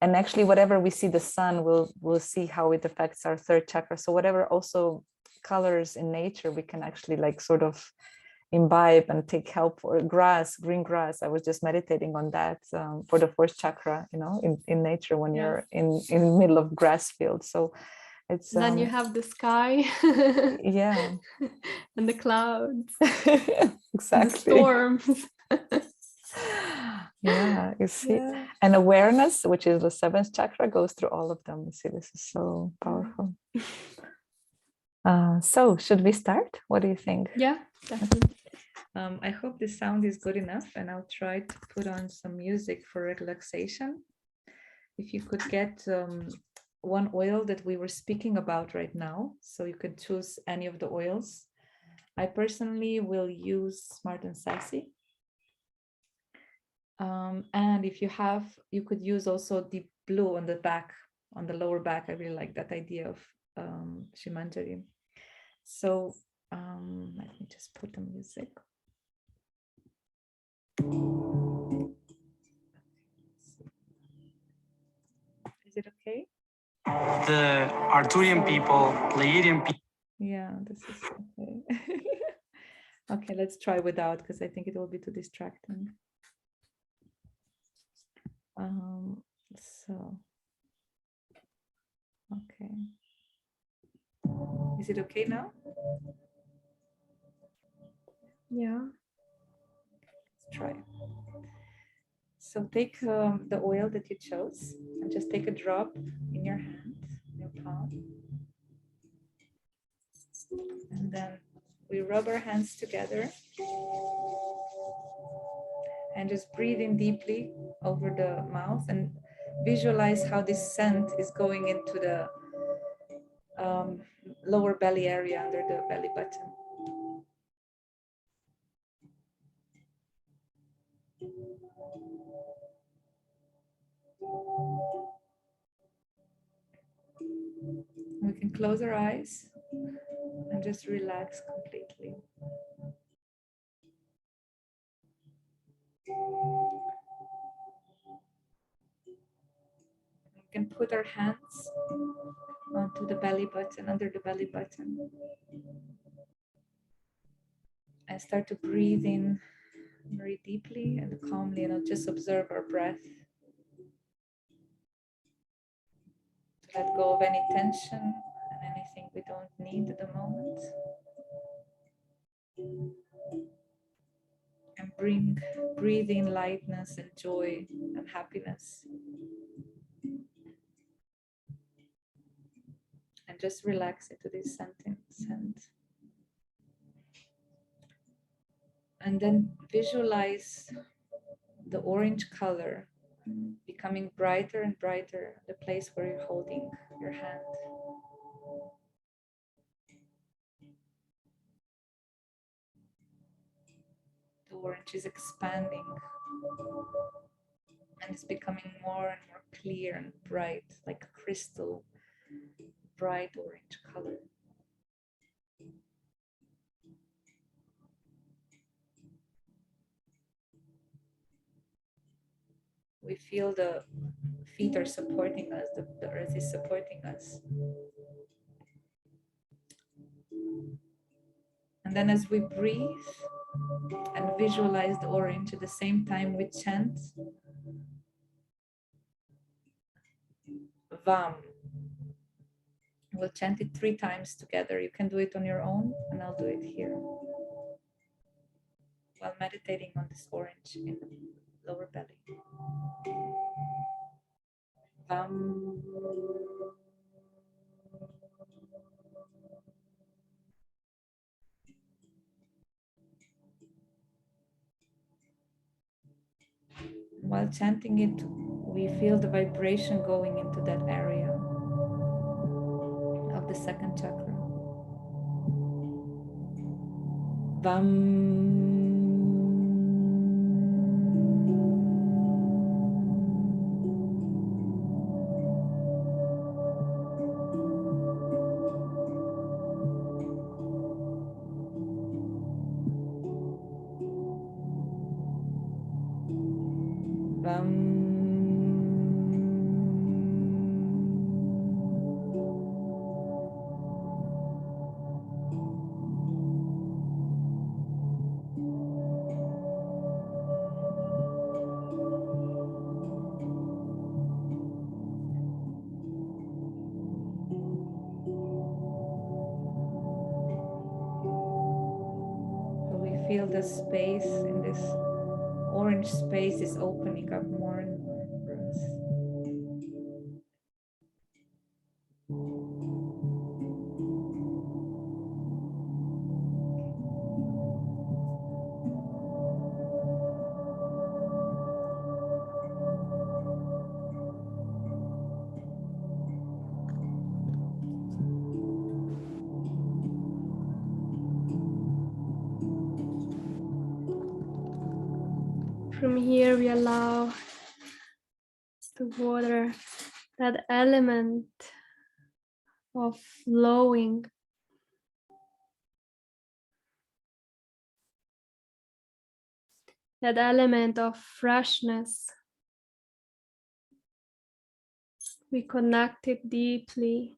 And actually, whatever we see, the sun, we'll see how it affects our third chakra. So whatever also colors in nature, we can actually like sort of imbibe and take help. For green grass, I was just meditating on that, for the fourth chakra, in nature, when you're in the middle of grass field. So it's
then you have the sky.
Yeah.
And the clouds.
Exactly.
The storms.
Yeah, you see. And awareness, which is the seventh chakra, goes through all of them. You see, this is so powerful. So should we start? What do you think?
Yeah, definitely.
I hope the sound is good enough, and I'll try to put on some music for relaxation. If you could get one oil that we were speaking about right now, so you could choose any of the oils I personally will use Smart and Sassy. And if you have, you could use also the blue on the back, on the lower back. I really like that idea of Sri Manjari. So let me just put the music. Is it okay?
The Arturian people, Pleiadian people.
Yeah, this is okay. Okay, let's try without, because I think it will be too distracting. So, okay. Is it okay now?
Yeah.
Let's try. So take the oil that you chose and just take a drop in your hand, in your palm. And then we rub our hands together and just breathe in deeply over the mouth and visualize how this scent is going into the lower belly area under the belly button. We can close our eyes and just relax completely. We can put our hands onto the belly button, under the belly button, and start to breathe in very deeply and calmly, and just observe our breath. To let go of any tension and anything we don't need at the moment. And breathe in lightness and joy and happiness. And just relax into this sentence. And then visualize the orange color becoming brighter and brighter, the place where you're holding your hand. The orange is expanding and it's becoming more and more clear and bright, like a crystal, bright orange color. We feel the feet are supporting us, the earth is supporting us. And then as we breathe and visualize the orange, at the same time we chant Vam. We'll chant it 3 times together. You can do it on your own, and I'll do it here while meditating on this orange in the lower belly. Vam. While chanting it, we feel the vibration going into that area of the second chakra. Vam. Feel the space in this orange space is opening up more and more for us.
From here, we allow the water, that element of flowing, that element of freshness. We connect it deeply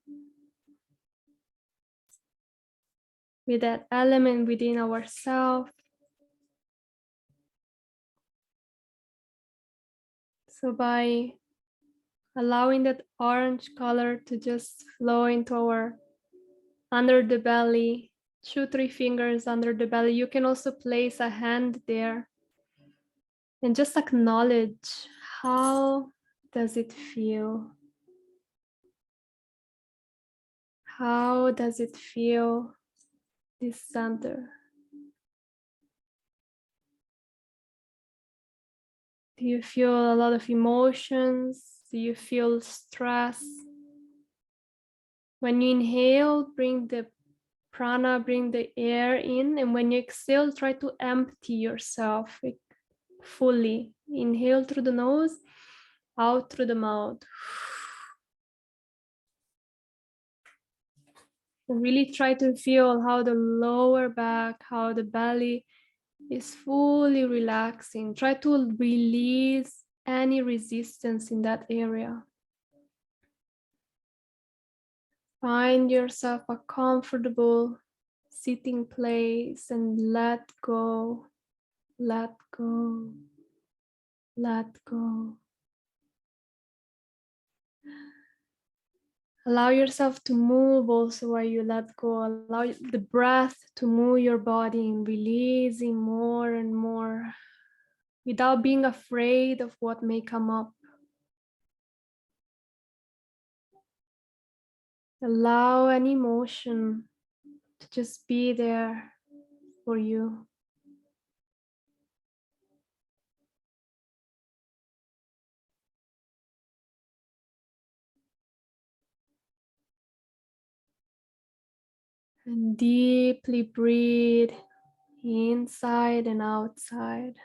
with that element within ourselves. So by allowing that orange color to just flow into our under the belly, 2-3 fingers under the belly, you can also place a hand there and just acknowledge, how does it feel? How does it feel, this center? Do you feel a lot of emotions? Do you feel stress? When you inhale, bring the prana, bring the air in, and when you exhale, try to empty yourself fully. Inhale through the nose, out through the mouth. And really try to feel how the lower back, how the belly is fully relaxing. Try to release any resistance in that area. Find yourself a comfortable sitting place and let go, let go, let go. Allow yourself to move also while you let go. Allow the breath to move your body and releasing more and more without being afraid of what may come up. Allow an emotion to just be there for you. And deeply breathe inside and outside.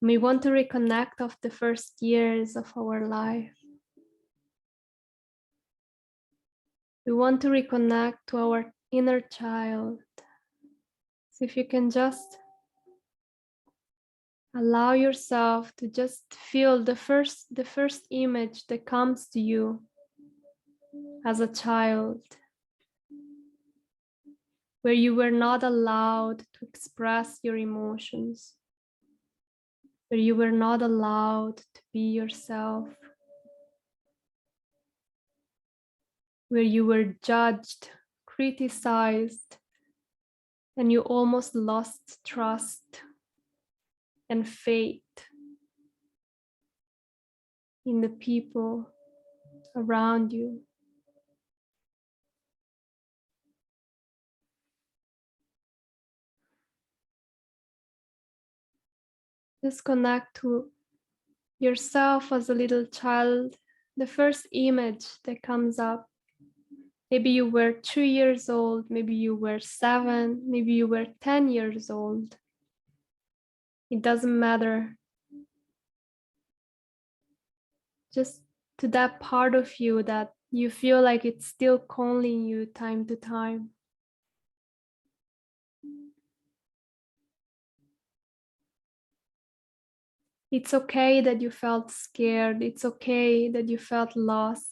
We want to reconnect of the first years of our life. We want to reconnect to our inner child. So if you can just allow yourself to just feel the first image that comes to you as a child, where you were not allowed to express your emotions, where you were not allowed to be yourself, where you were judged, criticized, and you almost lost trust and faith in the people around you. Just connect to yourself as a little child, the first image that comes up. Maybe you were 2 years old, maybe you were 7, maybe you were 10 years old. It doesn't matter. Just to that part of you that you feel like it's still calling you time to time. It's okay that you felt scared. It's okay that you felt lost.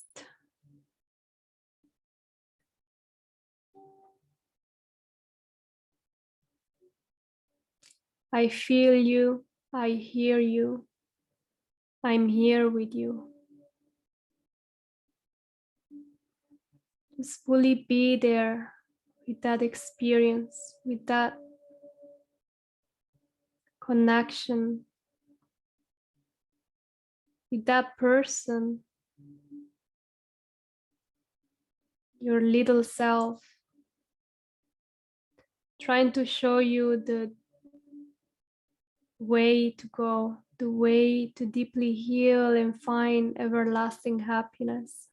I feel you. I hear you. I'm here with you. Just fully be there with that experience, with that connection, with that person, your little self, trying to show you the way to go, the way to deeply heal and find everlasting happiness.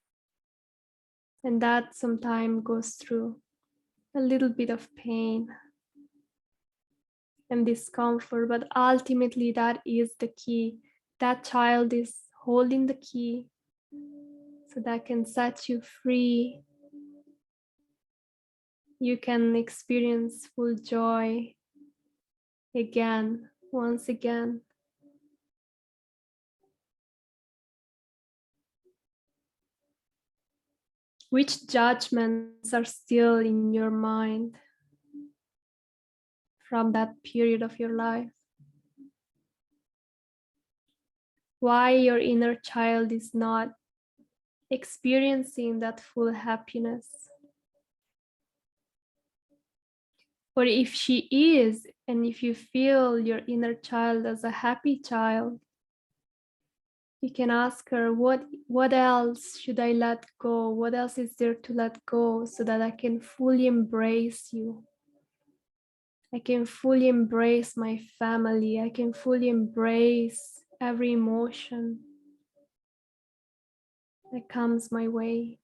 And that sometimes goes through a little bit of pain and discomfort, but ultimately that is the key. That child is holding the key so that can set you free. You can experience full joy again, once again. Which judgments are still in your mind from that period of your life? Why your inner child is not experiencing that full happiness? Or if she is, and if you feel your inner child as a happy child, you can ask her, what else should I let go? What else is there to let go so that I can fully embrace you? I can fully embrace my family. I can fully embrace every emotion that comes my way.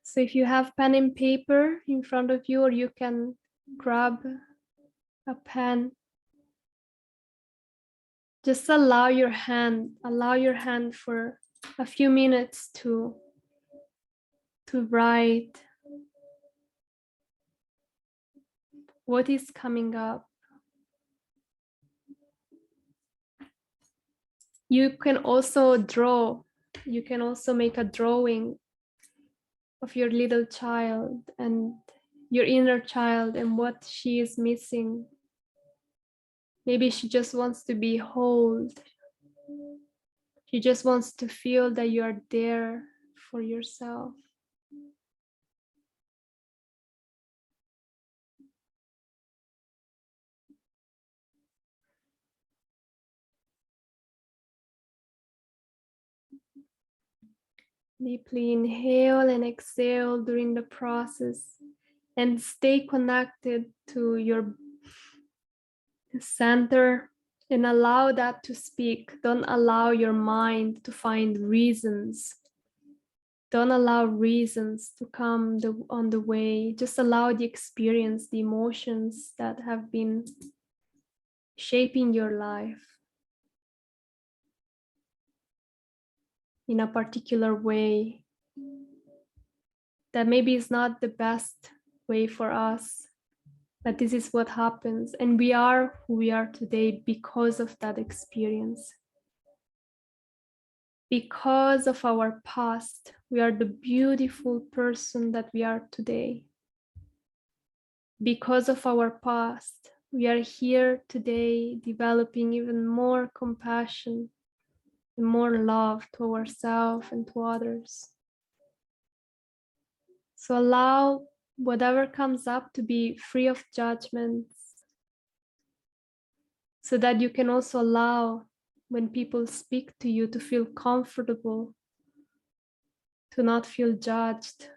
So if you have pen and paper in front of you, or you can grab a pen, just allow your hand for a few minutes to write what is coming up. You can also draw. You can also make a drawing of your little child and your inner child and what she is missing. Maybe she just wants to be held. She just wants to feel that you are there for yourself. Deeply inhale and exhale during the process, and stay connected to your center and allow that to speak. Don't allow your mind to find reasons. Don't allow reasons to come on the way. Just allow the experience, the emotions that have been shaping your life in a particular way that maybe is not the best way for us, but this is what happens. And we are who we are today because of that experience. Because of our past, we are the beautiful person that we are today. Because of our past, we are here today developing even more compassion and more love to ourselves and to others. So allow whatever comes up to be free of judgments, so that you can also allow when people speak to you to feel comfortable, to not feel judged.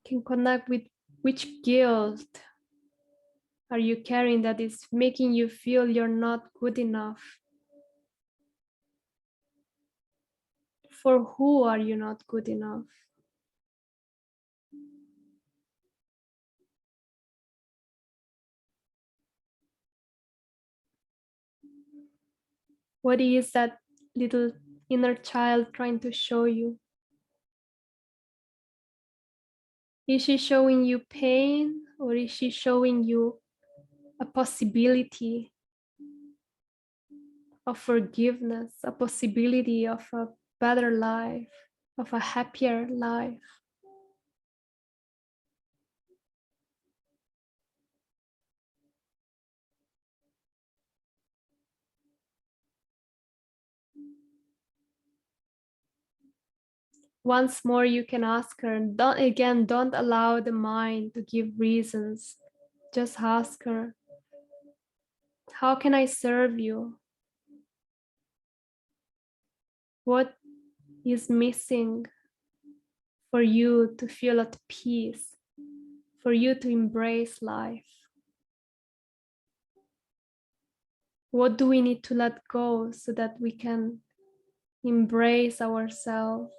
You can connect with which guilt are you carrying that is making you feel you're not good enough. For who are you not good enough? What is that little inner child trying to show you? Is she showing you pain, or is she showing you a possibility of forgiveness, a possibility of a better life, of a happier life? Once more, you can ask her. Don't allow the mind to give reasons. Just ask her, how can I serve you? What is missing for you to feel at peace, for you to embrace life? What do we need to let go so that we can embrace ourselves?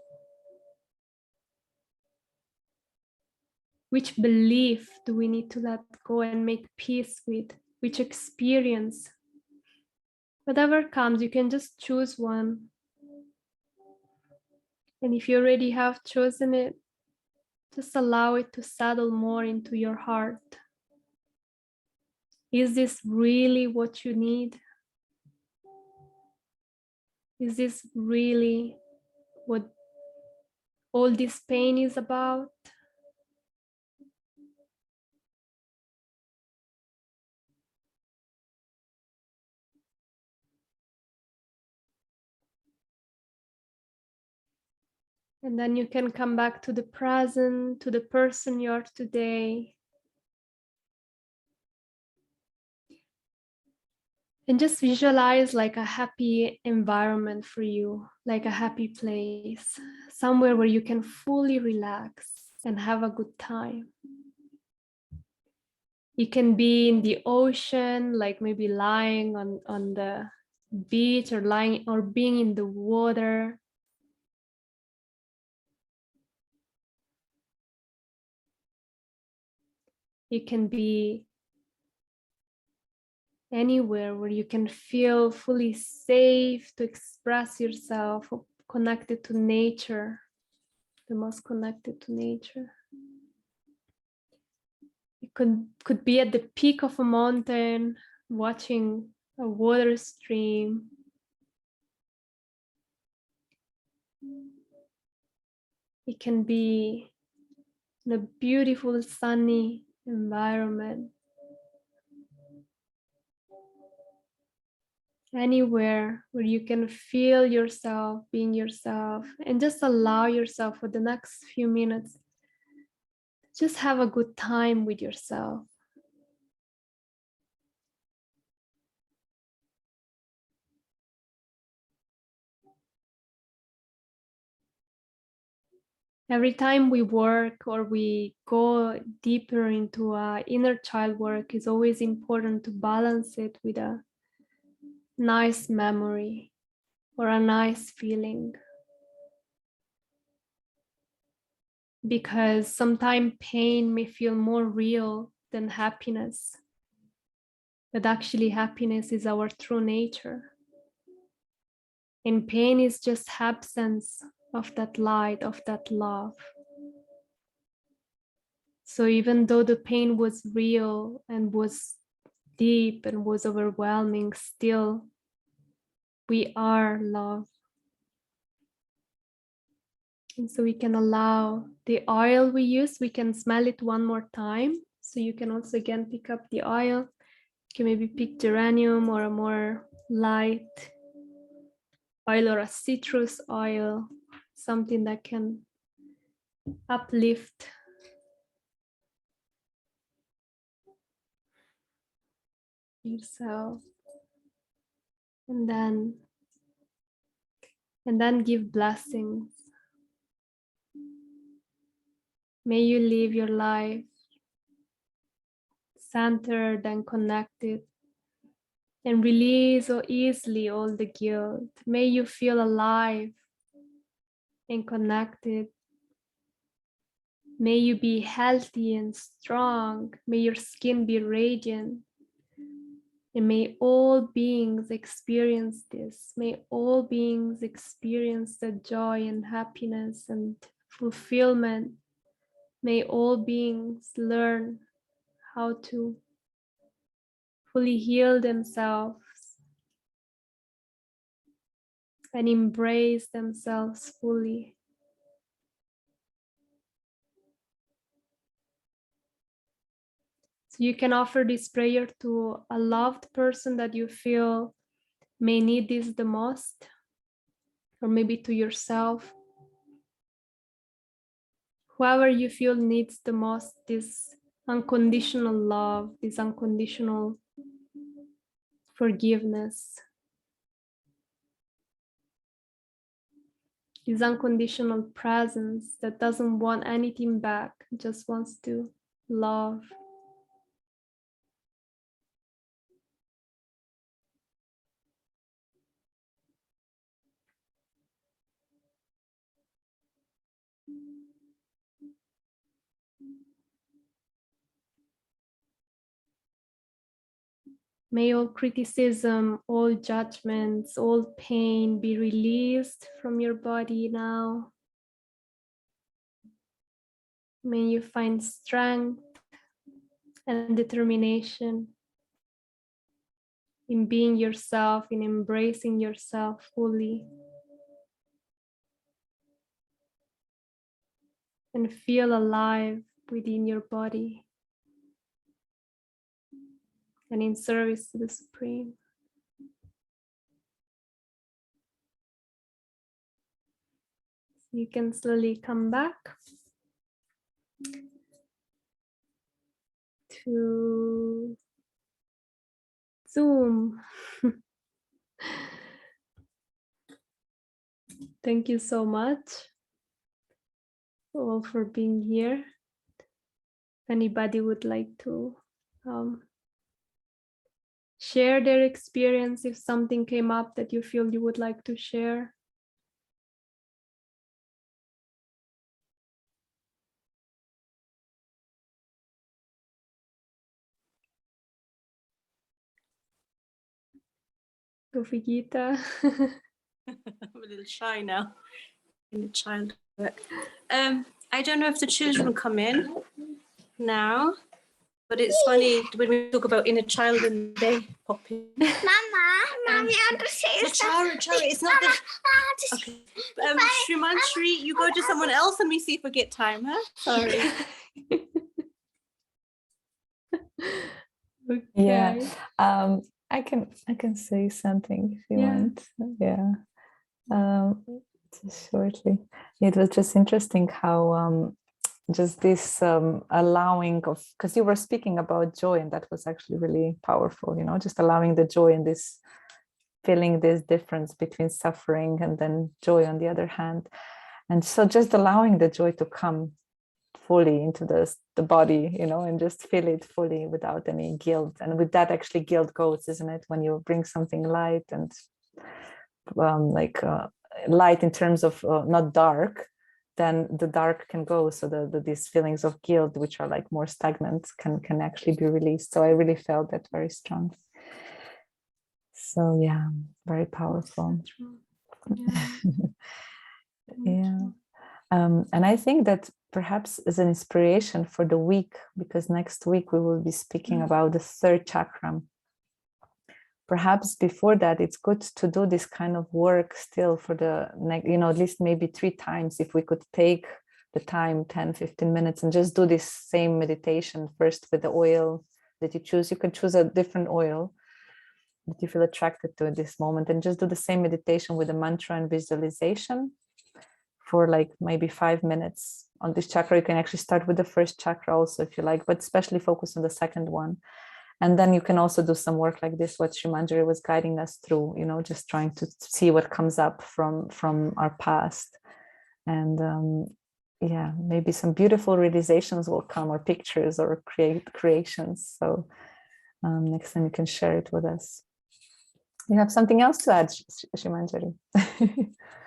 Which belief do we need to let go and make peace with? Which experience? Whatever comes, you can just choose one. And if you already have chosen it, just allow it to settle more into your heart. Is this really what you need? Is this really what all this pain is about? And then you can come back to the present, to the person you are today. And just visualize like a happy environment for you, like a happy place, somewhere where you can fully relax and have a good time. You can be in the ocean, like maybe lying on the beach or lying or being in the water. You can be anywhere where you can feel fully safe to express yourself, connected to nature, the most connected to nature. You could be at the peak of a mountain, watching a water stream. It can be in a beautiful sunny environment. Anywhere where you can feel yourself being yourself, and just allow yourself for the next few minutes, just have a good time with yourself. Every time we work or we go deeper into our inner child work, it's always important to balance it with a nice memory or a nice feeling. Because sometimes pain may feel more real than happiness, but actually happiness is our true nature. And pain is just absence of that light, of that love. So even though the pain was real and was deep and was overwhelming, still we are love. And so we can allow the oil we use, we can smell it one more time. So you can also again pick up the oil. You can maybe pick geranium or a more light oil or a citrus oil, something that can uplift yourself. And then give blessings. May you live your life centered and connected and release so easily all the guilt. May you feel alive and connected. May you be healthy and strong. May your skin be radiant. And may all beings experience this. May all beings experience the joy and happiness and fulfillment. May all beings learn how to fully heal themselves and embrace themselves fully. So you can offer this prayer to a loved person that you feel may need this the most, or maybe to yourself. Whoever you feel needs the most this unconditional love, this unconditional forgiveness, this unconditional presence that doesn't want anything back, just wants to love. May all criticism, all judgments, all pain be released from your body now. May you find strength and determination in being yourself, in embracing yourself fully. And feel alive within your body and in service to the Supreme. You can slowly come back to Zoom. Thank you so much all for being here. If anybody would like to share their experience, if something came up that you feel you would like to share. Gita.
I'm a little shy now in the child work. I don't know if the children come in now, but it's funny when we talk about inner child and they pop in.
Mama, Mommy, I want to say something.
Chara, it's not the... Okay. Sri Manjari, you go to someone else and we see if we get time, huh? Sorry.
Okay.
Yeah. I can say something if you want. Yeah. Just shortly. It was just interesting how just this allowing of, because you were speaking about joy, and that was actually really powerful, you know, just allowing the joy and this feeling this difference between suffering and then joy on the other hand. And so just allowing the joy to come fully into the body, you know, and just feel it fully without any guilt. And with that, actually guilt goes, isn't it? When you bring something light and light in terms of not dark, then the dark can go. So these feelings of guilt, which are like more stagnant, can actually be released. So I really felt that very strong. So yeah, very powerful. Yeah. And I think that perhaps as an inspiration for the week, because next week we will be speaking about the third chakra. Perhaps before that, it's good to do this kind of work still for the next, you know, at least maybe 3 times, if we could take the time, 10, 15 minutes, and just do this same meditation first with the oil that you choose. You can choose a different oil that you feel attracted to at this moment, and just do the same meditation with a mantra and visualization for like maybe 5 minutes on this chakra. You can actually start with the first chakra also if you like, but especially focus on the second one. And then you can also do some work like this, what Sri Manjari was guiding us through, you know, just trying to see what comes up from our past. And yeah, maybe some beautiful realizations will come, or pictures, or creations. So next time you can share it with us. You have something else to add, Sri Manjari?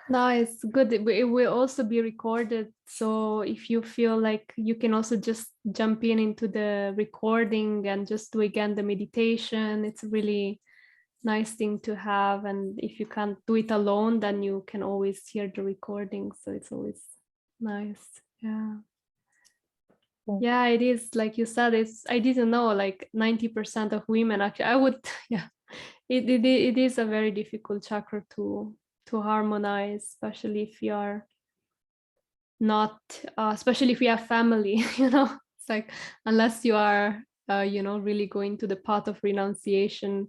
No, it's good. It will also be recorded. So if you feel like, you can also just jump into the recording and just do again the meditation. It's a really nice thing to have. And if you can't do it alone, then you can always hear the recording. So it's always nice. Yeah. Yeah, it is. Like you said, I didn't know, like 90% of women actually, yeah, it is a very difficult chakra to harmonize, especially if you are not, especially if you have family, you know, it's like, unless you are, you know, really going to the path of renunciation,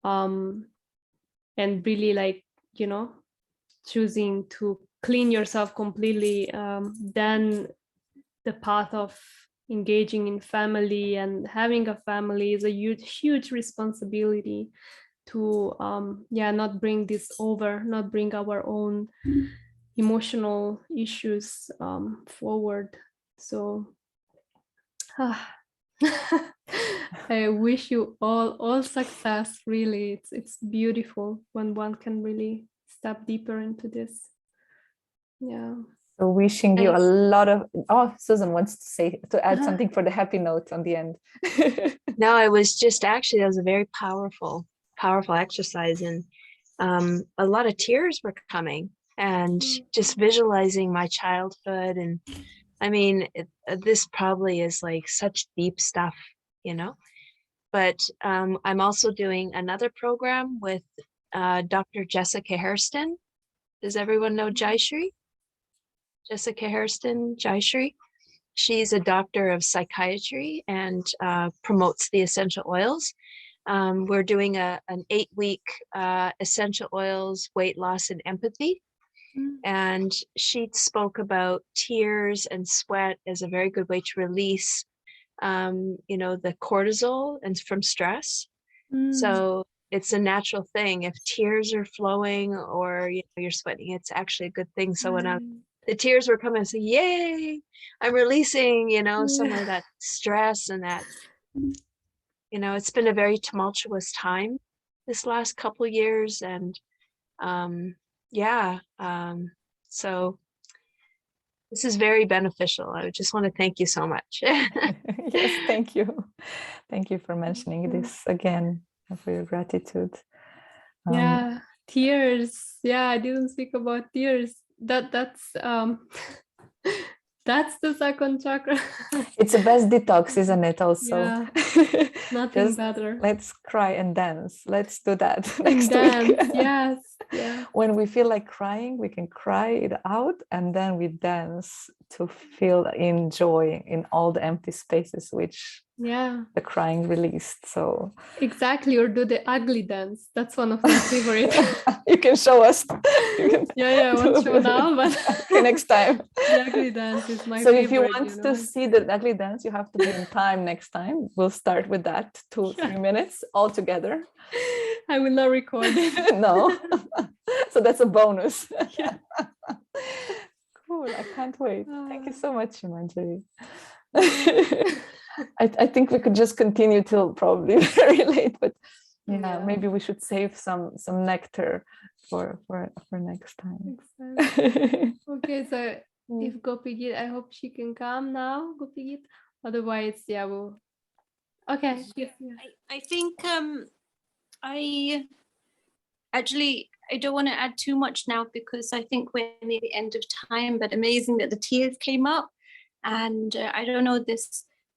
and really, like, you know, choosing to clean yourself completely, then the path of engaging in family and having a family is a huge responsibility to not bring this over, not bring our own emotional issues forward. So I wish you all success. Really, it's beautiful when one can really step deeper into this. Yeah.
So wishing you a lot of, Susan wants to add something for the happy note on the end.
No, I was just actually, that was a very powerful exercise, and a lot of tears were coming, and just visualizing my childhood. And I mean, this probably is like such deep stuff, but I'm also doing another program with Dr. Jessica Hairston. Does everyone know Jayashree? Jessica Hairston, Jayashree. She's a doctor of psychiatry and promotes the essential oils. We're doing an 8-week essential oils, weight loss, and empathy. And she spoke about tears and sweat as a very good way to release, the cortisol and from stress. So it's a natural thing. If tears are flowing or you're sweating, it's actually a good thing. So when the tears were coming, I said, yay, I'm releasing, some of that stress and that, it's been a very tumultuous time this last couple years. And so this is very beneficial. I just want to thank you so much.
Yes, thank you. Thank you for mentioning this again, for your gratitude.
Yeah, tears. Yeah, I didn't speak about tears. That's that's the second chakra.
It's the best detox, isn't it? Also,
Yeah, nothing better.
Let's cry and dance. Let's do that
And
next
dance.
week.
Yes. Yeah.
When we feel like crying, we can cry it out, and then we dance to feel in joy in all the empty spaces which the crying released. So
exactly, or do the ugly dance. That's one of my favorite.
You can show us.
I won't show now, but
okay, next time.
The ugly dance is my
so
favorite.
If you want to see the ugly dance, you have to be in time next time. We'll start with that 2-3 minutes all together.
I will not record it.
No. So that's a bonus. Cool. I can't wait. Thank you so much, Manjari. I think we could just continue till probably very late, but maybe we should save some nectar for next time.
Okay, so if Gopigit, I hope she can come now, Gopigit. Otherwise, we'll. Okay. Yeah.
I think I don't want to add too much now because I think we're near the end of time. But amazing that the tears came up, and I don't know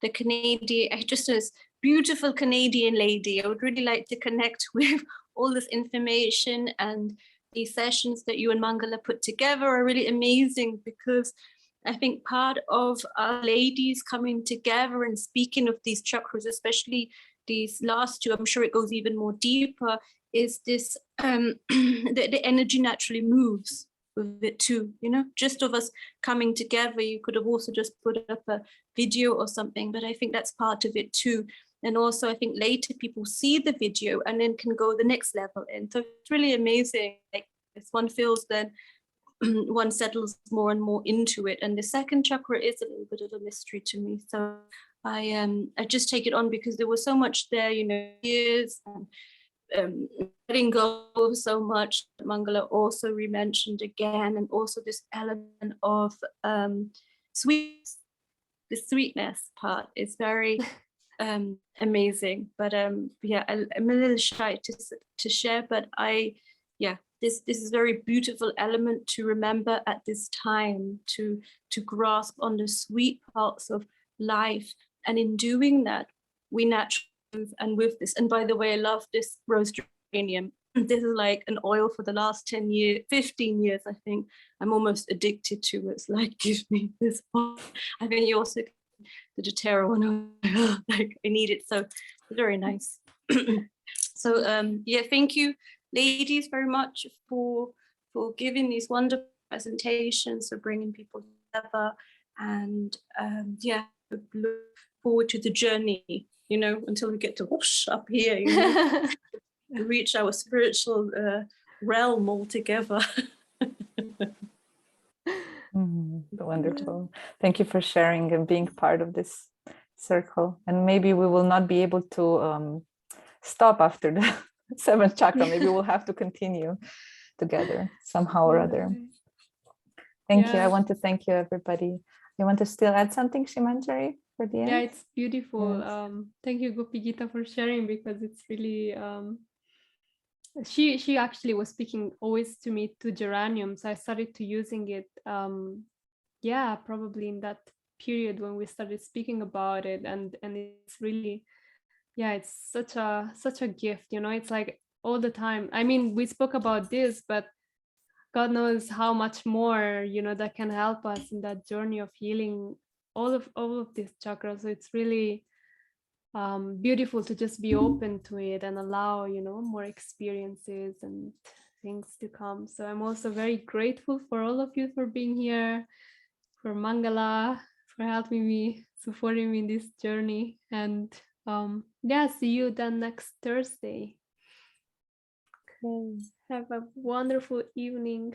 the Canadian, just this beautiful Canadian lady. I would really like to connect with all this information, and these sessions that you and Mangala put together are really amazing because I think part of our ladies coming together and speaking of these chakras, especially these last two, I'm sure it goes even more deeper, is this the energy naturally moves with it too, just of us coming together. You could have also just put up a video or something, but I think that's part of it too. And also I think later people see the video and then can go the next level in. So it's really amazing. Like if one feels, then one settles more and more into it. And the second chakra is a little bit of a mystery to me. So I just take it on because there was so much there, years and letting go of so much. Mangala also re-mentioned again, and also this element of sweetness. The sweetness part is very amazing. But I'm a little shy to share, but this is a very beautiful element to remember at this time, to grasp on the sweet parts of life. And in doing that, we naturally move. And with this, and by the way, I love this rose geranium. This is like an oil for the last 10 years, 15 years, I think. I'm almost addicted to it. It's like, give me this one. I think you also the doTERRA one, like I need it. So very nice. So thank you, ladies, very much for giving these wonderful presentations, for bringing people together, and look forward to the journey, until we get to whoosh up here, reach our spiritual realm altogether.
Wonderful. Thank you for sharing and being part of this circle, and maybe we will not be able to stop after the seventh chakra. Maybe we'll have to continue together somehow or other. Thank you. I want to thank you, everybody. You want to still add something, Sri Manjari, for the end?
Yeah, it's beautiful.
Yes.
Thank you, Gopi Gita, for sharing, because it's really she actually was speaking always to me to geranium, so I started to using it yeah, probably in that period when we started speaking about it, and it's really, yeah, it's such a gift, you know. It's like all the time, I mean, we spoke about this, but God knows how much more, you know, that can help us in that journey of healing all of these chakras. So it's really beautiful to just be open to it and allow, you know, more experiences and things to come. So I'm also very grateful for all of you for being here, for Mangala, for helping me, supporting me in this journey. And yeah, see you then next Thursday. Okay. Have a wonderful evening.